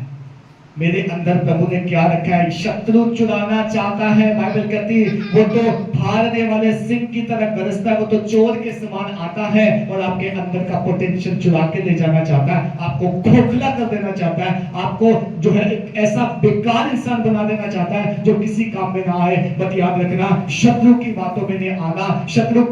मेरे अंदर प्रभु ने क्या रखा है। शत्रु चुराना चाहता है, बाइबल कहती है वो तो फाड़ने वाले सिंह की तरह गरजता है, वो तो चोर के समान आता है और आपके अंदर का पोटेंशियल चुरा के ले जाना चाहता है, आपको खोखला कर देना चाहता है, आपको जो है एक ऐसा बेकार इंसान बना देना चाहता है जो किसी काम में ना आए। बट याद रखना, शत्रु की बातों में नहीं आना। शत्रु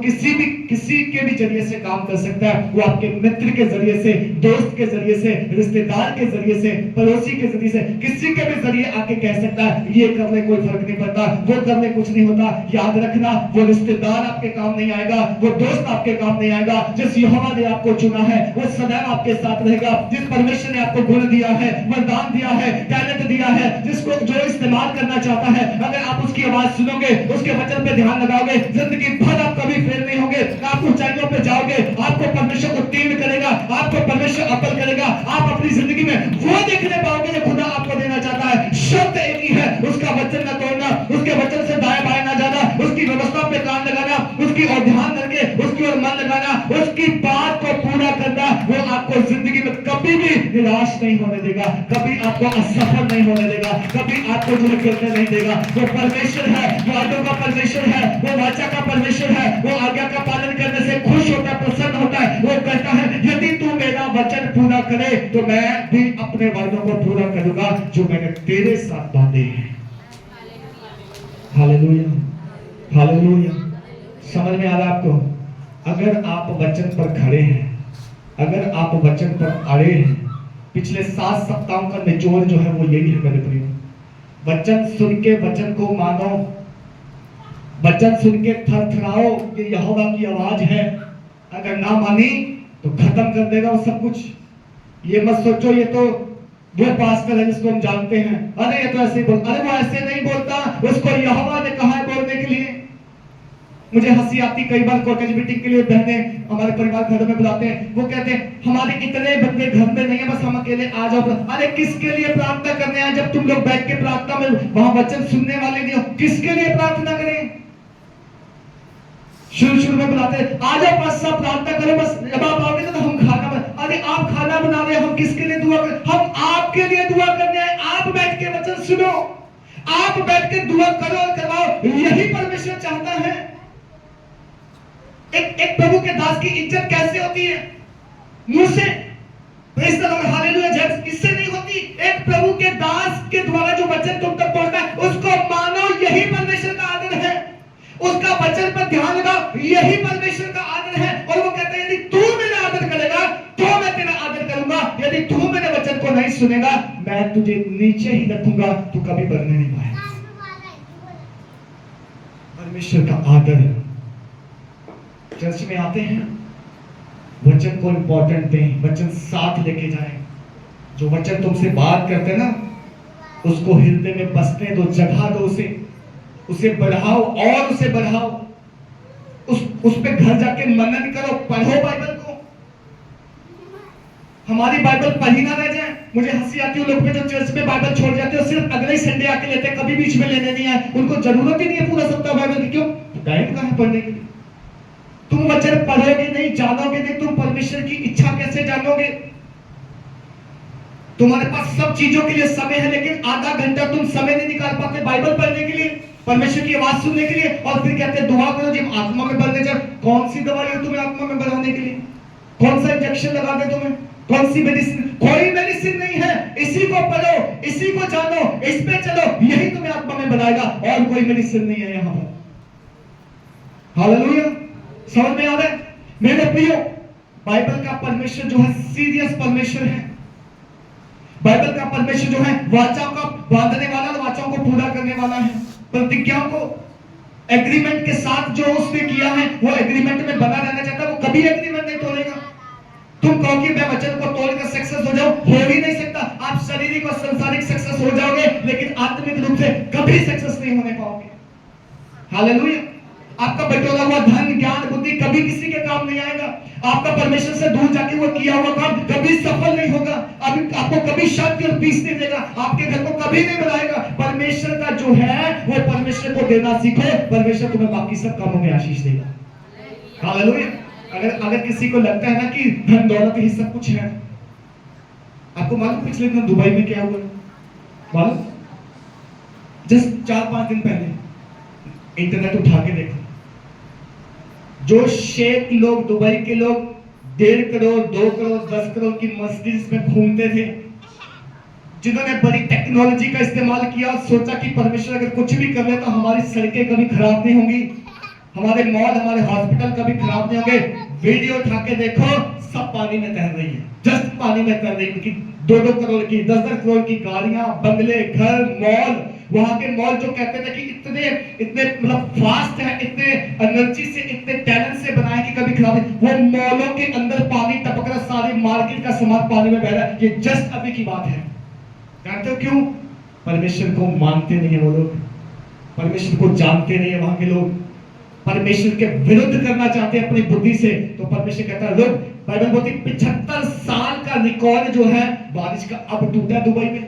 किसी के भी जरिए से काम कर सकता है, वो आपके मित्र के जरिए से, दोस्त के जरिए से, रिश्तेदार के जरिए से, पड़ोसी के जरिए से, किसी के भी जरिए आके कह सकता है ये कर ले कोई फर्क नहीं पड़ता, वो कर ले कुछ नहीं होता। याद रखना, वो रिश्तेदार आपके काम नहीं आएगा, वो दोस्त आपके काम नहीं आएगा। जिस यहोवा ने आपको चुना है वो सदैव आपके साथ रहेगा। जिस परमेश्वर ने आपको गुण दिया है, वरदान दिया है, टैलेंट दिया है, जिसको जो इस्तेमाल करना चाहता है, अगर आप उसकी आवाज सुनोगे, उसके वचन पे ध्यान लगाओगे, जिंदगी भर आप कभी फेल नहीं होगे, आप ऊंचाइयों पे जाओगे, आपको परमेश्वर उत्तीर्ण करेगा, आपको परमेश्वर अव्वल करेगा। आप अपनी जिंदगी में वो देखने पाओगे जो खुदा आपको देना चाहता है। शब्द एक ही है, उसका वचन न तोड़ना, उसके वचन से दाएं बाएं ना जाना, उसकी व्यवस्था पे कान लगाना, उसकी ओर ध्यान करके उसकी ओर मन लगाना, उसकी बात को पूरा करना। वो आपको जिंदगी में कभी भी निराश नहीं होने देगा, कभी आपको असफल नहीं होने देगा, कभी आपको जो गिरने नहीं देगा। वो परमेश्वर है, वो आज्ञा का परमेश्वर है, वो वाचा का परमेश्वर है, वो आज्ञा का पालन करने से खुश होता है, प्रसन्न होता है। वो कहता है यदि तू मेरा वचन पूरा करे तो मैं भी अपने वादों को पूरा करूंगा जो मैंने तेरे साथ बांधे हैं। Hallelujah, hallelujah. समझ में आ रहा है आपको? अगर आप वचन पर खड़े हैं, अगर आप वचन पर अड़े हैं, पिछले 7 सप्ताहों का निचोड़ जो है वो यही है मेरे प्रियो। वचन सुन के वचन को मानो, वचन सुन के थरथराओ, ये यहोवा की आवाज है। अगर ना मानी तो खत्म कर देगा वो सब कुछ। ये मत सोचो ये तो वो पास्टर है जिसको हम जानते हैं, अरे ये तो ऐसे ही बोलता, अरे वो ऐसे नहीं बोलता, उसको यहोवा ने कहा है बोलने के लिए। मुझे हंसी आती, कई बार कॉटेज मीटिंग के लिए बहनें हमारे परिवार घरों में बुलाते हैं, वो कहते हैं हमारे इतने बंदे घर में नहीं है, बस हम अकेले आ जाओ। अरे किसके लिए प्रार्थना करने आए जब तुम लोग बैठ के प्रार्थना में वहां वचन सुनने वाले नहीं हो? किसके लिए प्रार्थना करें? शुरू में बुलाते आ जाओ पास साहब प्रार्थना करो, बस जब आप आओगे तो हम खाना बना। अरे आप खाना बना रहे, हम किसके लिए दुआ कर? हम आपके लिए दुआ करने आए। आप बैठ के वचन सुनो, आप बैठ के दुआ करो और करवाओ, यही परमेश्वर चाहता है। एक प्रभु के दास की इज्जत कैसे होती है? मुंह से प्रेज़ द लॉर्ड, हालेलुया, जब इससे नहीं होती। एक प्रभु के दास के द्वारा जो वचन तुम तक पहुंचता है उसको मानो, यही परमेश्वर का आदर है। उसका वचन पर ध्यान लगाओ, यही परमेश्वर का आदर है। और वो कहता है यदि तू मेरा आदर करेगा तो मैं तेरा आदर करूंगा, यदि तू मेरे वचन को नहीं सुनेगा मैं तुझे नीचे ही रखूंगा, तू कभी बढ़ने नहीं पाएगा। परमेश्वर का आदर है। चर्च में आते हैं, वचन को इंपॉर्टेंट दें, वचन साथ लेके जाएं। जो वचन तुमसे बात करते हैं ना, उसको हृदय में बसने दो, जगह दो, उसे बढ़ाओ और उसे बढ़ाओ। उस पे घर जाके मनन करो, पढ़ो बाइबल को। हमारी बाइबल पढ़ी ना रह जाए। मुझे हंसी आती है लोग पे जो चर्च में बाइबल छोड़ जाते हैं, सिर्फ अगले ही संडे आके लेते हैं, कभी बीच में लेने नहीं आए। उनको जरूरत ही नहीं है पूरा सप्ताह बाइबल की। क्यों? टाइम कहां है पढ़ने के लिए? तुम वचन पढ़ोगे नहीं, जानोगे नहीं, तुम परमेश्वर की इच्छा कैसे जानोगे? तुम्हारे पास सब चीजों के लिए समय है, लेकिन आधा घंटा तुम समय नहीं निकाल पाते बाइबल पढ़ने के लिए, परमेश्वर की आवाज सुनने के लिए। और फिर कहते हैं दुआ करो जब आत्मा में बढ़ने जाए। कौन सी दवाई है तुम्हें आत्मा में बढ़ाने के लिए? कौन सा इंजेक्शन लगा दे तुम्हें? कौन सी मेडिसिन? कोई मेडिसिन नहीं है। इसी को पढ़ो, इसी को जानो, इस पे चलो, यही तुम्हें आत्मा में बढ़ाएगा, और कोई मेडिसिन नहीं है यहाँ पर। हालेलुया, समझ में आ रहा है मेरे प्रियो? बाइबल का परमेश्वर जो है सीरियस परमेश्वर है। बाइबल का परमेश्वर जो है वाचाओं का बांधने वाला, वाचाओं को पूरा करने वाला है। प्रतिज्ञाओं को एग्रीमेंट के साथ जो उसने किया है वो एग्रीमेंट में बना रहना चाहता है, वो कभी एग्रीमेंट नहीं तोड़ेगा। तुम कहो कि मैं वचन को तोड़कर सक्सेस हो जाऊं, हो ही नहीं सकता। आप शारीरिक और संसारिक सक्सेस हो जाओगे, लेकिन आत्मिक रूप से कभी सक्सेस नहीं होने पाओगे। हालेलुया। आपका बटोरा हुआ धन, ज्ञान, बुद्धि कभी किसी के काम नहीं आएगा। आपका परमेश्वर से दूर जाके वो किया हुआ काम कभी सफल नहीं होगा। अभी आपको कभी शांति और पीस नहीं देगा, आपके घर को कभी नहीं बनाएगा। परमेश्वर का जो है वो परमेश्वर को देना सीखो, परमेश्वर तुम्हें बाकी सब कामों में आशीष देगा। हालेलुया। अगर किसी को लगता है ना कि धन दौलत ही सब कुछ है, आपको मालूम पिछले दिन दुबई में क्या हुआ मालूम? जस्ट 4-5 दिन पहले इंटरनेट उठा के देखो, जो शेख लोग, दुबई के लोग 1.5 करोड़, 2 करोड़, 10 करोड़ की मर्सिडीज में घूमते थे, जिन्होंने बड़ी टेक्नोलॉजी का इस्तेमाल किया और सोचा कि परमेश्वर अगर कुछ भी कर ले तो हमारी सड़कें कभी खराब नहीं होंगी, हमारे मॉल, हमारे हॉस्पिटल कभी खराब नहीं होंगे। वीडियो उठा के देखो, सब पानी में तैर रही है, जस्ट पानी में तैर रही है। उनकी 2-2 करोड़ की, 10-10 करोड़ की गाड़ियां, बंगले, घर, मॉल। वहां के मॉल जो कहते थे कि इतने मतलब फास्ट है, इतने एनर्जी से, इतने टैलेंट से बनाए कि कभी खराब नहीं। वो मॉलों के अंदर पानी टपक रहा, सारी मार्केट का सामान पानी में बह रहा है। ये जस्ट अभी की बात है। जानते हो क्यों? परमेश्वर को मानते नहीं है वो लोग, परमेश्वर को जानते नहीं है वहां के लोग, परमेश्वर के विरुद्ध करना चाहते हैं अपनी बुद्धि से। तो परमेश्वर कहता है, लोग, बाइबल बोलती 75 साल का रिकॉर्ड जो है बारिश का अब टूटा दुबई में।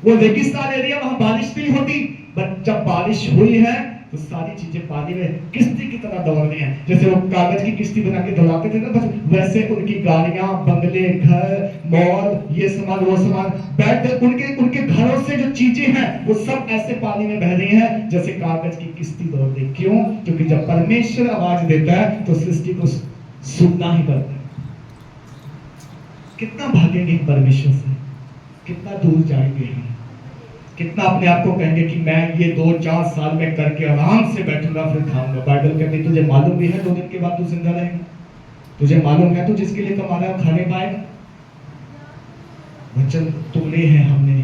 वो रेगिस्तान एरिया, वहां बारिश नहीं होती, बट जब बारिश हुई है तो सारी चीजें पानी में किश्ती की तरह दौड़ रही हैं। जैसे वो कागज की किश्ती बना के दौड़ाते थे ना, बस वैसे उनकी गाड़ियां, बंगले, घर, मॉल, ये सामान, वो सामान, बेड, उनके घरों से जो चीजें हैं वो सब ऐसे पानी में बह रही हैं जैसे कागज की किश्ती दौड़ रही। क्यों? क्योंकि जब परमेश्वर आवाज देता है तो सृष्टि को सुनना ही पड़ता है। कितना भागेंगे परमेश्वर से, कितना दूर जाएंगे हम, कितना अपने आप को कहेंगे कि मैं ये 2-4 साल में करके आराम से बैठूंगा फिर खाऊंगा। बाइबल कहती तुझे मालूम भी है 2 दिन के बाद तू जिंदा रहेगा, तुझे मालूम है तू जिसके लिए कमा रहा है खाने पाएगा। वचन तोड़े हैं हमने,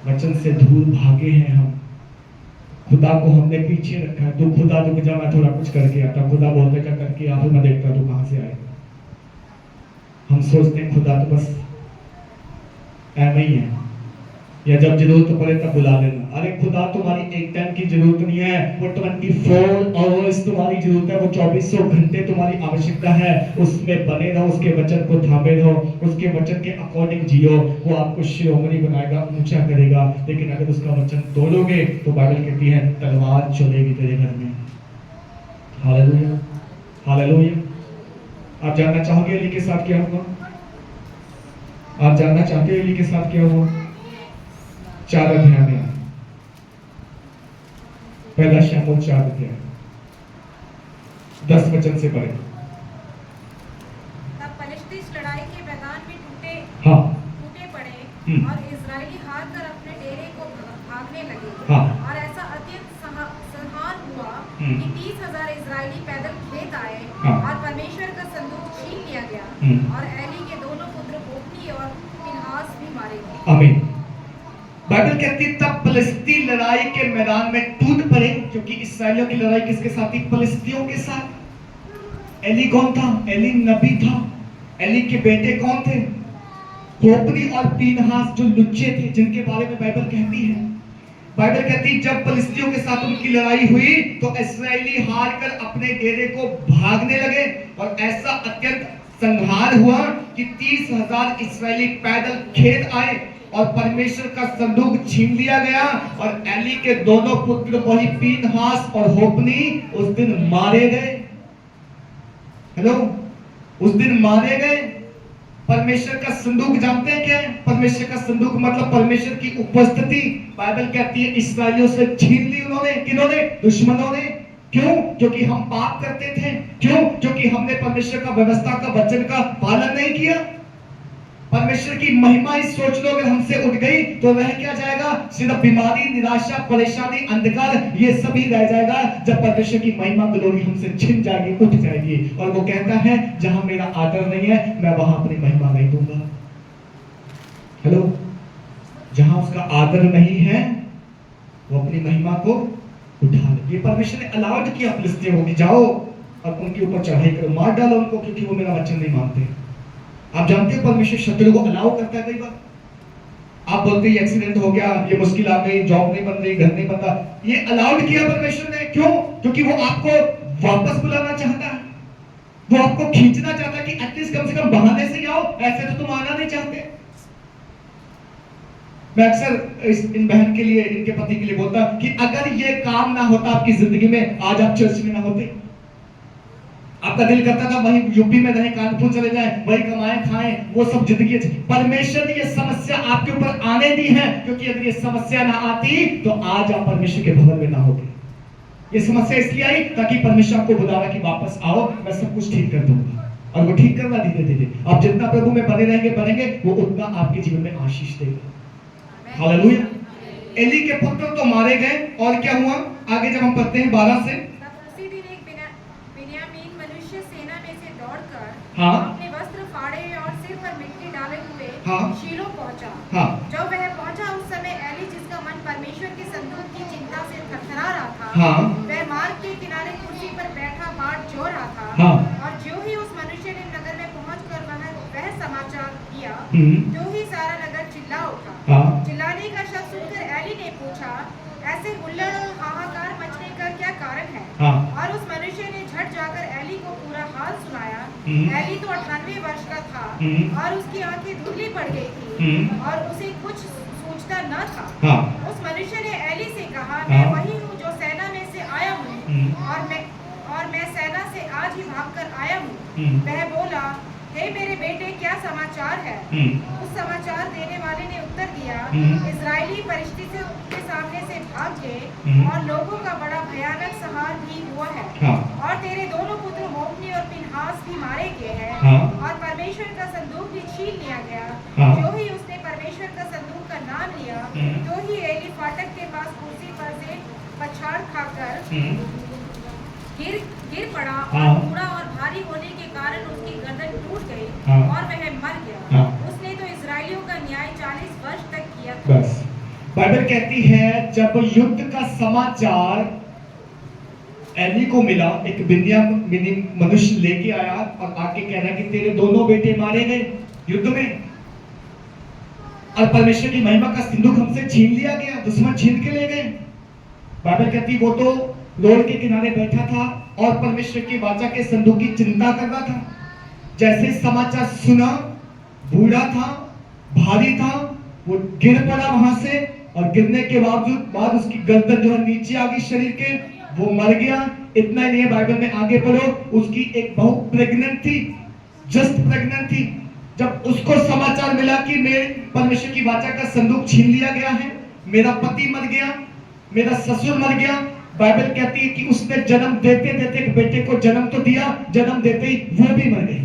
वचन से दूर भागे हैं हम, खुदा को हमने पीछे रखा है। तू खुदा रुक जा, मैं थोड़ा कुछ करके आता। खुदा बोलते क्या करके आ, फिर मैं देखता तू कहां से आएगा। हम सोचते हैं खुदा तो बस ऐसा ही है, या जब जरूरत पड़े तब बुला लेना। अरे खुदा तुम्हारी एक टाइम की जरूरत नहीं है, वो 24 आवर्स तुम्हारी जरूरत है, वो 2400 घंटे तुम्हारी आवश्यकता है। उसमें बने रहो, उसके वचन को थामे रहो, उसके वचन के अकॉर्डिंग जियो। वो आपको शिरोमणि बनाएगा, ऊंचा करेगा। लेकिन अगर उसका वचन तोड़ोगे तो बाइबल कहती है तलवार चलेगी तेरे घर में। Hallelujah, hallelujah. आप जानना चाहोगे एली के साथ क्या हुआ? आप जानना चाहते हो एली के साथ क्या हुआ? 4 अध्याय में, पहला शमूएल 4 अध्याय 10 वचन से पढ़े। तब पलिश्ती इस लड़ाई के मैदान में टूटे पड़े और इजरायली हार कर अपने डेरे को भागने लगे। और ऐसा अत्यंत संहार हुआ कि 30,000 इजरायली पैदल खेत आए और परमेश्वर का संदूक छीन लिया गया और एली के दोनों पुत्र होप्नी और फिनहास भी मारे गए। आमीन। बाइबल कहती तब फिलिस्ती लड़ाई के मैदान में टूट पड़े, क्योंकि इस्राएलियों की लड़ाई किसके साथ थी? फिलिस्तियों के साथ। एली कौन था? एली नबी था। एली के बेटे कौन थे? होप्नी और फिनहास, जो लुच्चे थे, जिनके बारे में बाइबल कहती है। बाइबल कहती जब फिलिस्तियों के साथ उनकी लड़ाई हुई तो इस्राएली हार कर अपने डेरे को भागने लगे और ऐसा अत्यंत संहार हुआ कि 30,000 इस्राएली पैदल खेत आए और परमेश्वर का संदूक छीन लिया गया और एली के दोनों पुत्र वही फिनहास और होप्नी उस दिन मारे गए। हेलो, उस दिन मारे गए। परमेश्वर का संदूक जानते हैं क्या है? परमेश्वर का संदूक मतलब परमेश्वर की उपस्थिति। बाइबल कहती है इस्राएलियों से छीन ली उन्होंने। किन्होंने? दुश्मनों ने। क्यों? क्योंकि हम पाप करते थे। क्यों? क्योंकि हमने परमेश्वर का व्यवस्था का वचन का पालन नहीं किया। परमेश्वर की महिमा इस सोच लो अगर हमसे उठ गई तो रह क्या जाएगा? सिर्फ बीमारी, निराशा, परेशानी, अंधकार, ये सभी रह जाएगा जब परमेश्वर की महिमा ग्लोरी हमसे छिन जाएगी, उठ जाएगी। और वो कहता है जहां मेरा आदर नहीं है मैं वहां अपनी महिमा नहीं दूंगा। हेलो, जहां उसका आदर नहीं है वो अपनी महिमा को उठा ले। ये परमेश्वर ने अलाउड किया फिलिस्तियों को, जाओ और उनके ऊपर चढ़ाई करो, मार डालो उनको, क्योंकि वो मेरा वचन नहीं मानते। आप जानते हो परमेश्वर शत्रु को अलाउ करता है कई बार। आप बोलते हैं एक्सीडेंट हो गया, ये मुश्किल आ गई, जॉब नहीं बन रही, घर नहीं बन रहा, ये अलाउड किया परमेश्वर ने। क्यों? क्योंकि वो आपको वापस बुलाना चाहता है, वो आपको खींचना चाहता है कि एटलीस्ट कम से कम बहाने से आओ, ऐसे तो तुम आना नहीं चाहते। मैं अक्सर इन बहन के लिए, इनके पति के लिए बोलता कि अगर ये काम ना होता आपकी जिंदगी में, आज आप चर्च में ना होते। आपका दिल करता था वहीं यूपी में रहे, कानपुर चले जाए, वही कमाएं खाएं, वो सब जिंदगी। परमेश्वर ने ये समस्या आपके ऊपर आने दी है, क्योंकि अगर ये समस्या ना आती तो आज आप परमेश्वर के भवन में ना होते। ये समस्या इसलिए आई ताकि परमेश्वर आपको बुलावा कि वापस आओ, मैं सब कुछ ठीक कर दूंगा। और वो ठीक करना धीरे धीरे। आप जितना प्रभु में बने रहेंगे वो उतना आपके जीवन में आशीष देगा। हालेलुया। एली के पुत्र तो मारे गए, और क्या हुआ आगे जब हम पढ़ते हैं 12 से। उसी दिन एक बिन्यामीन मनुष्य सेना में से दौड़कर हाँ। अपने वस्त्र फाड़े और सिर पर मिट्टी डाले हुए हाँ। शीलो पहुंचा। हाँ। जब वह पहुंचा उस समय एली, जिसका मन परमेश्वर के संदूक की चिंता से थरथरा रहा था, हाँ। वह मार्ग के किनारे कुर्सी पर बैठा बाट जो रहा था। हाँ। और जो ही उस मनुष्य ने नगर में पहुंचकर वह समाचार दिया, जो ही सारा नगर चिल्ला उठा। हाँ। चिल्लाने का शब्द सुनकर एली ने पूछा, ऐसे हुल्लड़ और हाहाकार मचने का क्या कारण है? हाँ। और उस मनुष्य ने झट जाकर एली को पूरा हाल सुनाया। एली तो 98 वर्ष का था और उसकी आंखें धुंधली पड़ गई थी और उसे कुछ सूझता न था। हाँ। उस मनुष्य ने एली से कहा, हाँ। मैं वही हूँ जो सेना में से आया हूँ, और मैं सेना से आज ही भागकर आया हूँ। वह बोला, हे मेरे बेटे, क्या समाचार है? उस समाचार देने वाले ने उत्तर दिया, इजरायली परिस्थितियों के सामने से भाग गए और लोगों का बड़ा भयानक संहार भी हुआ है। हाँ। और तेरे दोनों पुत्र होप्नी और फिनहास भी मारे गए हैं। हाँ। और परमेश्वर का संदूक भी छीन लिया गया। हाँ। जो ही उसने परमेश्वर का संदूक का नाम लिया, तो ही एली फाटक के पास कुर्सी पर से पछाड़ खाकर गिर पड़ा। हाँ। और बूढ़ा और भारी होने के कारण उसकी गर्दन टूट गई। हाँ। और वह मर गया। हाँ। उसने तो इजराइलियों का न्याय 40 वर्ष तक किया था। बस बाइबल कहती है जब युद्ध का समाचार एली को मिला, एक बिन्यामीनी मनुष्य लेके आया और आके कह रहा कि तेरे दोनों बेटे मारे गए युद्ध में, और परमेश्वर की महिमा का सिंदूक हमसे छीन लिया गया, दुश्मन छीन के ले गए। बाइबल कहती वो तो रोड के किनारे बैठा था और परमेश्वर की वाचा के संदूक की चिंता कर रहा था। जैसे समाचार सुना, बूढ़ा था, भारी था, वो गिर पड़ा वहां से, और गिरने के बाद उसकी गर्दन जो है नीचे आ गई शरीर के, वो मर गया। इतना ही नहीं, बाइबल में आगे पढ़ो, उसकी एक बहू प्रेग्नेंट थी, जस्ट प्रेग्नेंट थी। जब उसको समाचार मिला कि मेरे परमेश्वर की वाचा का संदूक छीन लिया गया है, मेरा पति मर गया, मेरा ससुर मर गया, बाइबल कहती है कि उसने जन्म देते देते एक बेटे को जन्म तो दिया, जन्म देते ही वो भी मर गई।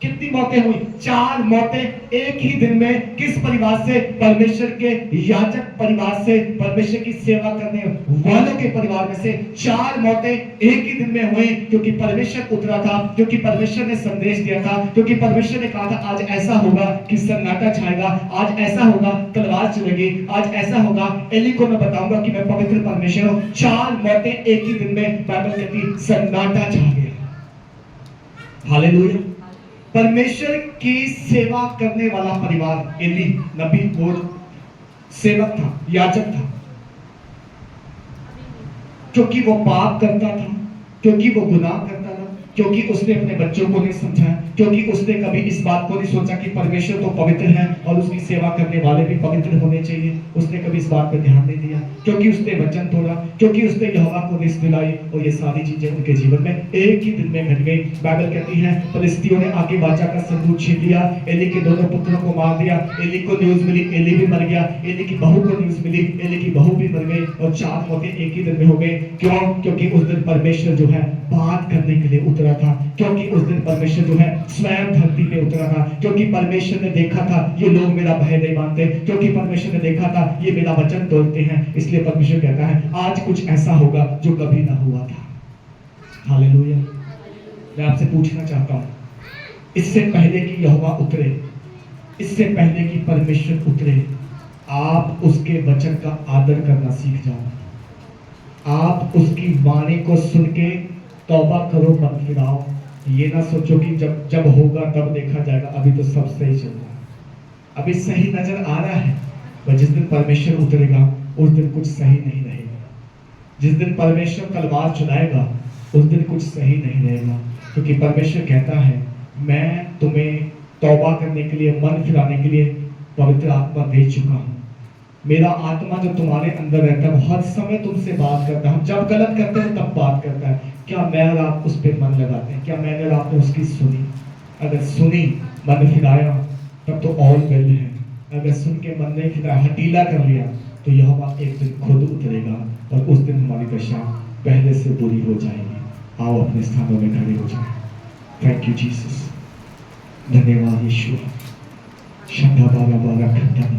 कितनी मौतें हुई? 4 मौतें एक ही दिन में। किस परिवार से? परमेश्वर के याजक परिवार से, परमेश्वर की सेवा करने वालों के परिवार में से 4 मौतें एक ही दिन में हुई, क्योंकि परमेश्वर उतरा था, क्योंकि परमेश्वर ने संदेश दिया था, क्योंकि परमेश्वर ने कहा था आज ऐसा होगा कि सन्नाटा छाएगा, आज ऐसा होगा तलवार चलेगी, आज ऐसा होगा। एली को मैं बताऊंगा कि मैं पवित्र परमेश्वर हूं। 4 मौतें एक ही दिन में, बाइबल कहती सन्नाटा छा गया। हालेलुया। परमेश्वर की सेवा करने वाला परिवार, एली नबी और सेवक था, याजक था, क्योंकि वो पाप करता था, क्योंकि वो गुनाह करता था, क्योंकि उसने अपने बच्चों को नहीं समझाया, क्योंकि उसने कभी इस बात को नहीं सोचा कि परमेश्वर तो पवित्र है और उसकी सेवा करने वाले भी पवित्र होने चाहिए। उसने कभी इस बात पर ध्यान नहीं दिया, क्योंकि उसने वचन तोड़ा, क्योंकि उसने यहोवा को रिस दिलाई, और ये सारी चीजें उनके जीवन में एक ही दिन में घट गई। बाइबल कहती है फिलिस्तीयों ने आके वाचा का संदूक छीन लिया, एली के दोनों पुत्रों को मार दिया। एली को न्यूज मिली, एली भी मर गया। एली की बहू को न्यूज मिली, एली की बहू भी मर गई, और 4 मौतें एक ही दिन में हो गई। क्यों? क्योंकि उस दिन परमेश्वर जो है बात करने के लिए उतरा था, क्योंकि उस दिन परमेश्वर जो है स्वयं धरती पे उतरा था, क्योंकि परमेश्वर ने देखा था ये लोग मेरा भय नहीं मानते, क्योंकि परमेश्वर ने देखा था ये मेरा वचन तोड़ते हैं, इसलिए परमेश्वर कहता है आज कुछ ऐसा होगा जो कभी ना हुआ था। हालेलुया। मैं आपसे पूछना चाहता हूं, इससे पहले कि यहोवा उतरे, इससे पहले कि परमेश्वर उतरे, आप उसके वचन का आदर करना सीख जाओ। आप उसकी वाणी को सुन के तौबा करो, मत फिराओ। ये ना सोचो कि जब जब होगा तब देखा जाएगा, अभी तो सब सही चल रहा है, अभी सही नजर आ रहा है, पर जिस दिन परमेश्वर उतरेगा उस दिन कुछ सही नहीं रहेगा। जिस दिन परमेश्वर तलवार चलाएगा उस दिन कुछ सही नहीं रहेगा, क्योंकि परमेश्वर कहता है मैं तुम्हें तौबा करने के लिए, मन फिराने के लिए पवित्र आत्मा दे चुका हूँ। मेरा आत्मा जो तुम्हारे अंदर रहता है हर समय तुमसे बात करता है। हम जब गलत करते हैं तब बात करता है। क्या मैं और आप उस पर मन लगाते हैं? क्या मैंने और आपने उसकी सुनी? अगर सुनी, मन फिराया, तब तो और वेल है। अगर सुन के मन नहीं फिराया, हटीला कर लिया, तो यह बात एक दिन खुद उतरेगा और उस दिन हमारी दशा पहले से बुरी हो जाएगी। आओ अपने स्थानों में खड़े हो जाए। थैंक यू जीसस, धन्यवाद यीशु। शंभा बाबा बाबा खंडा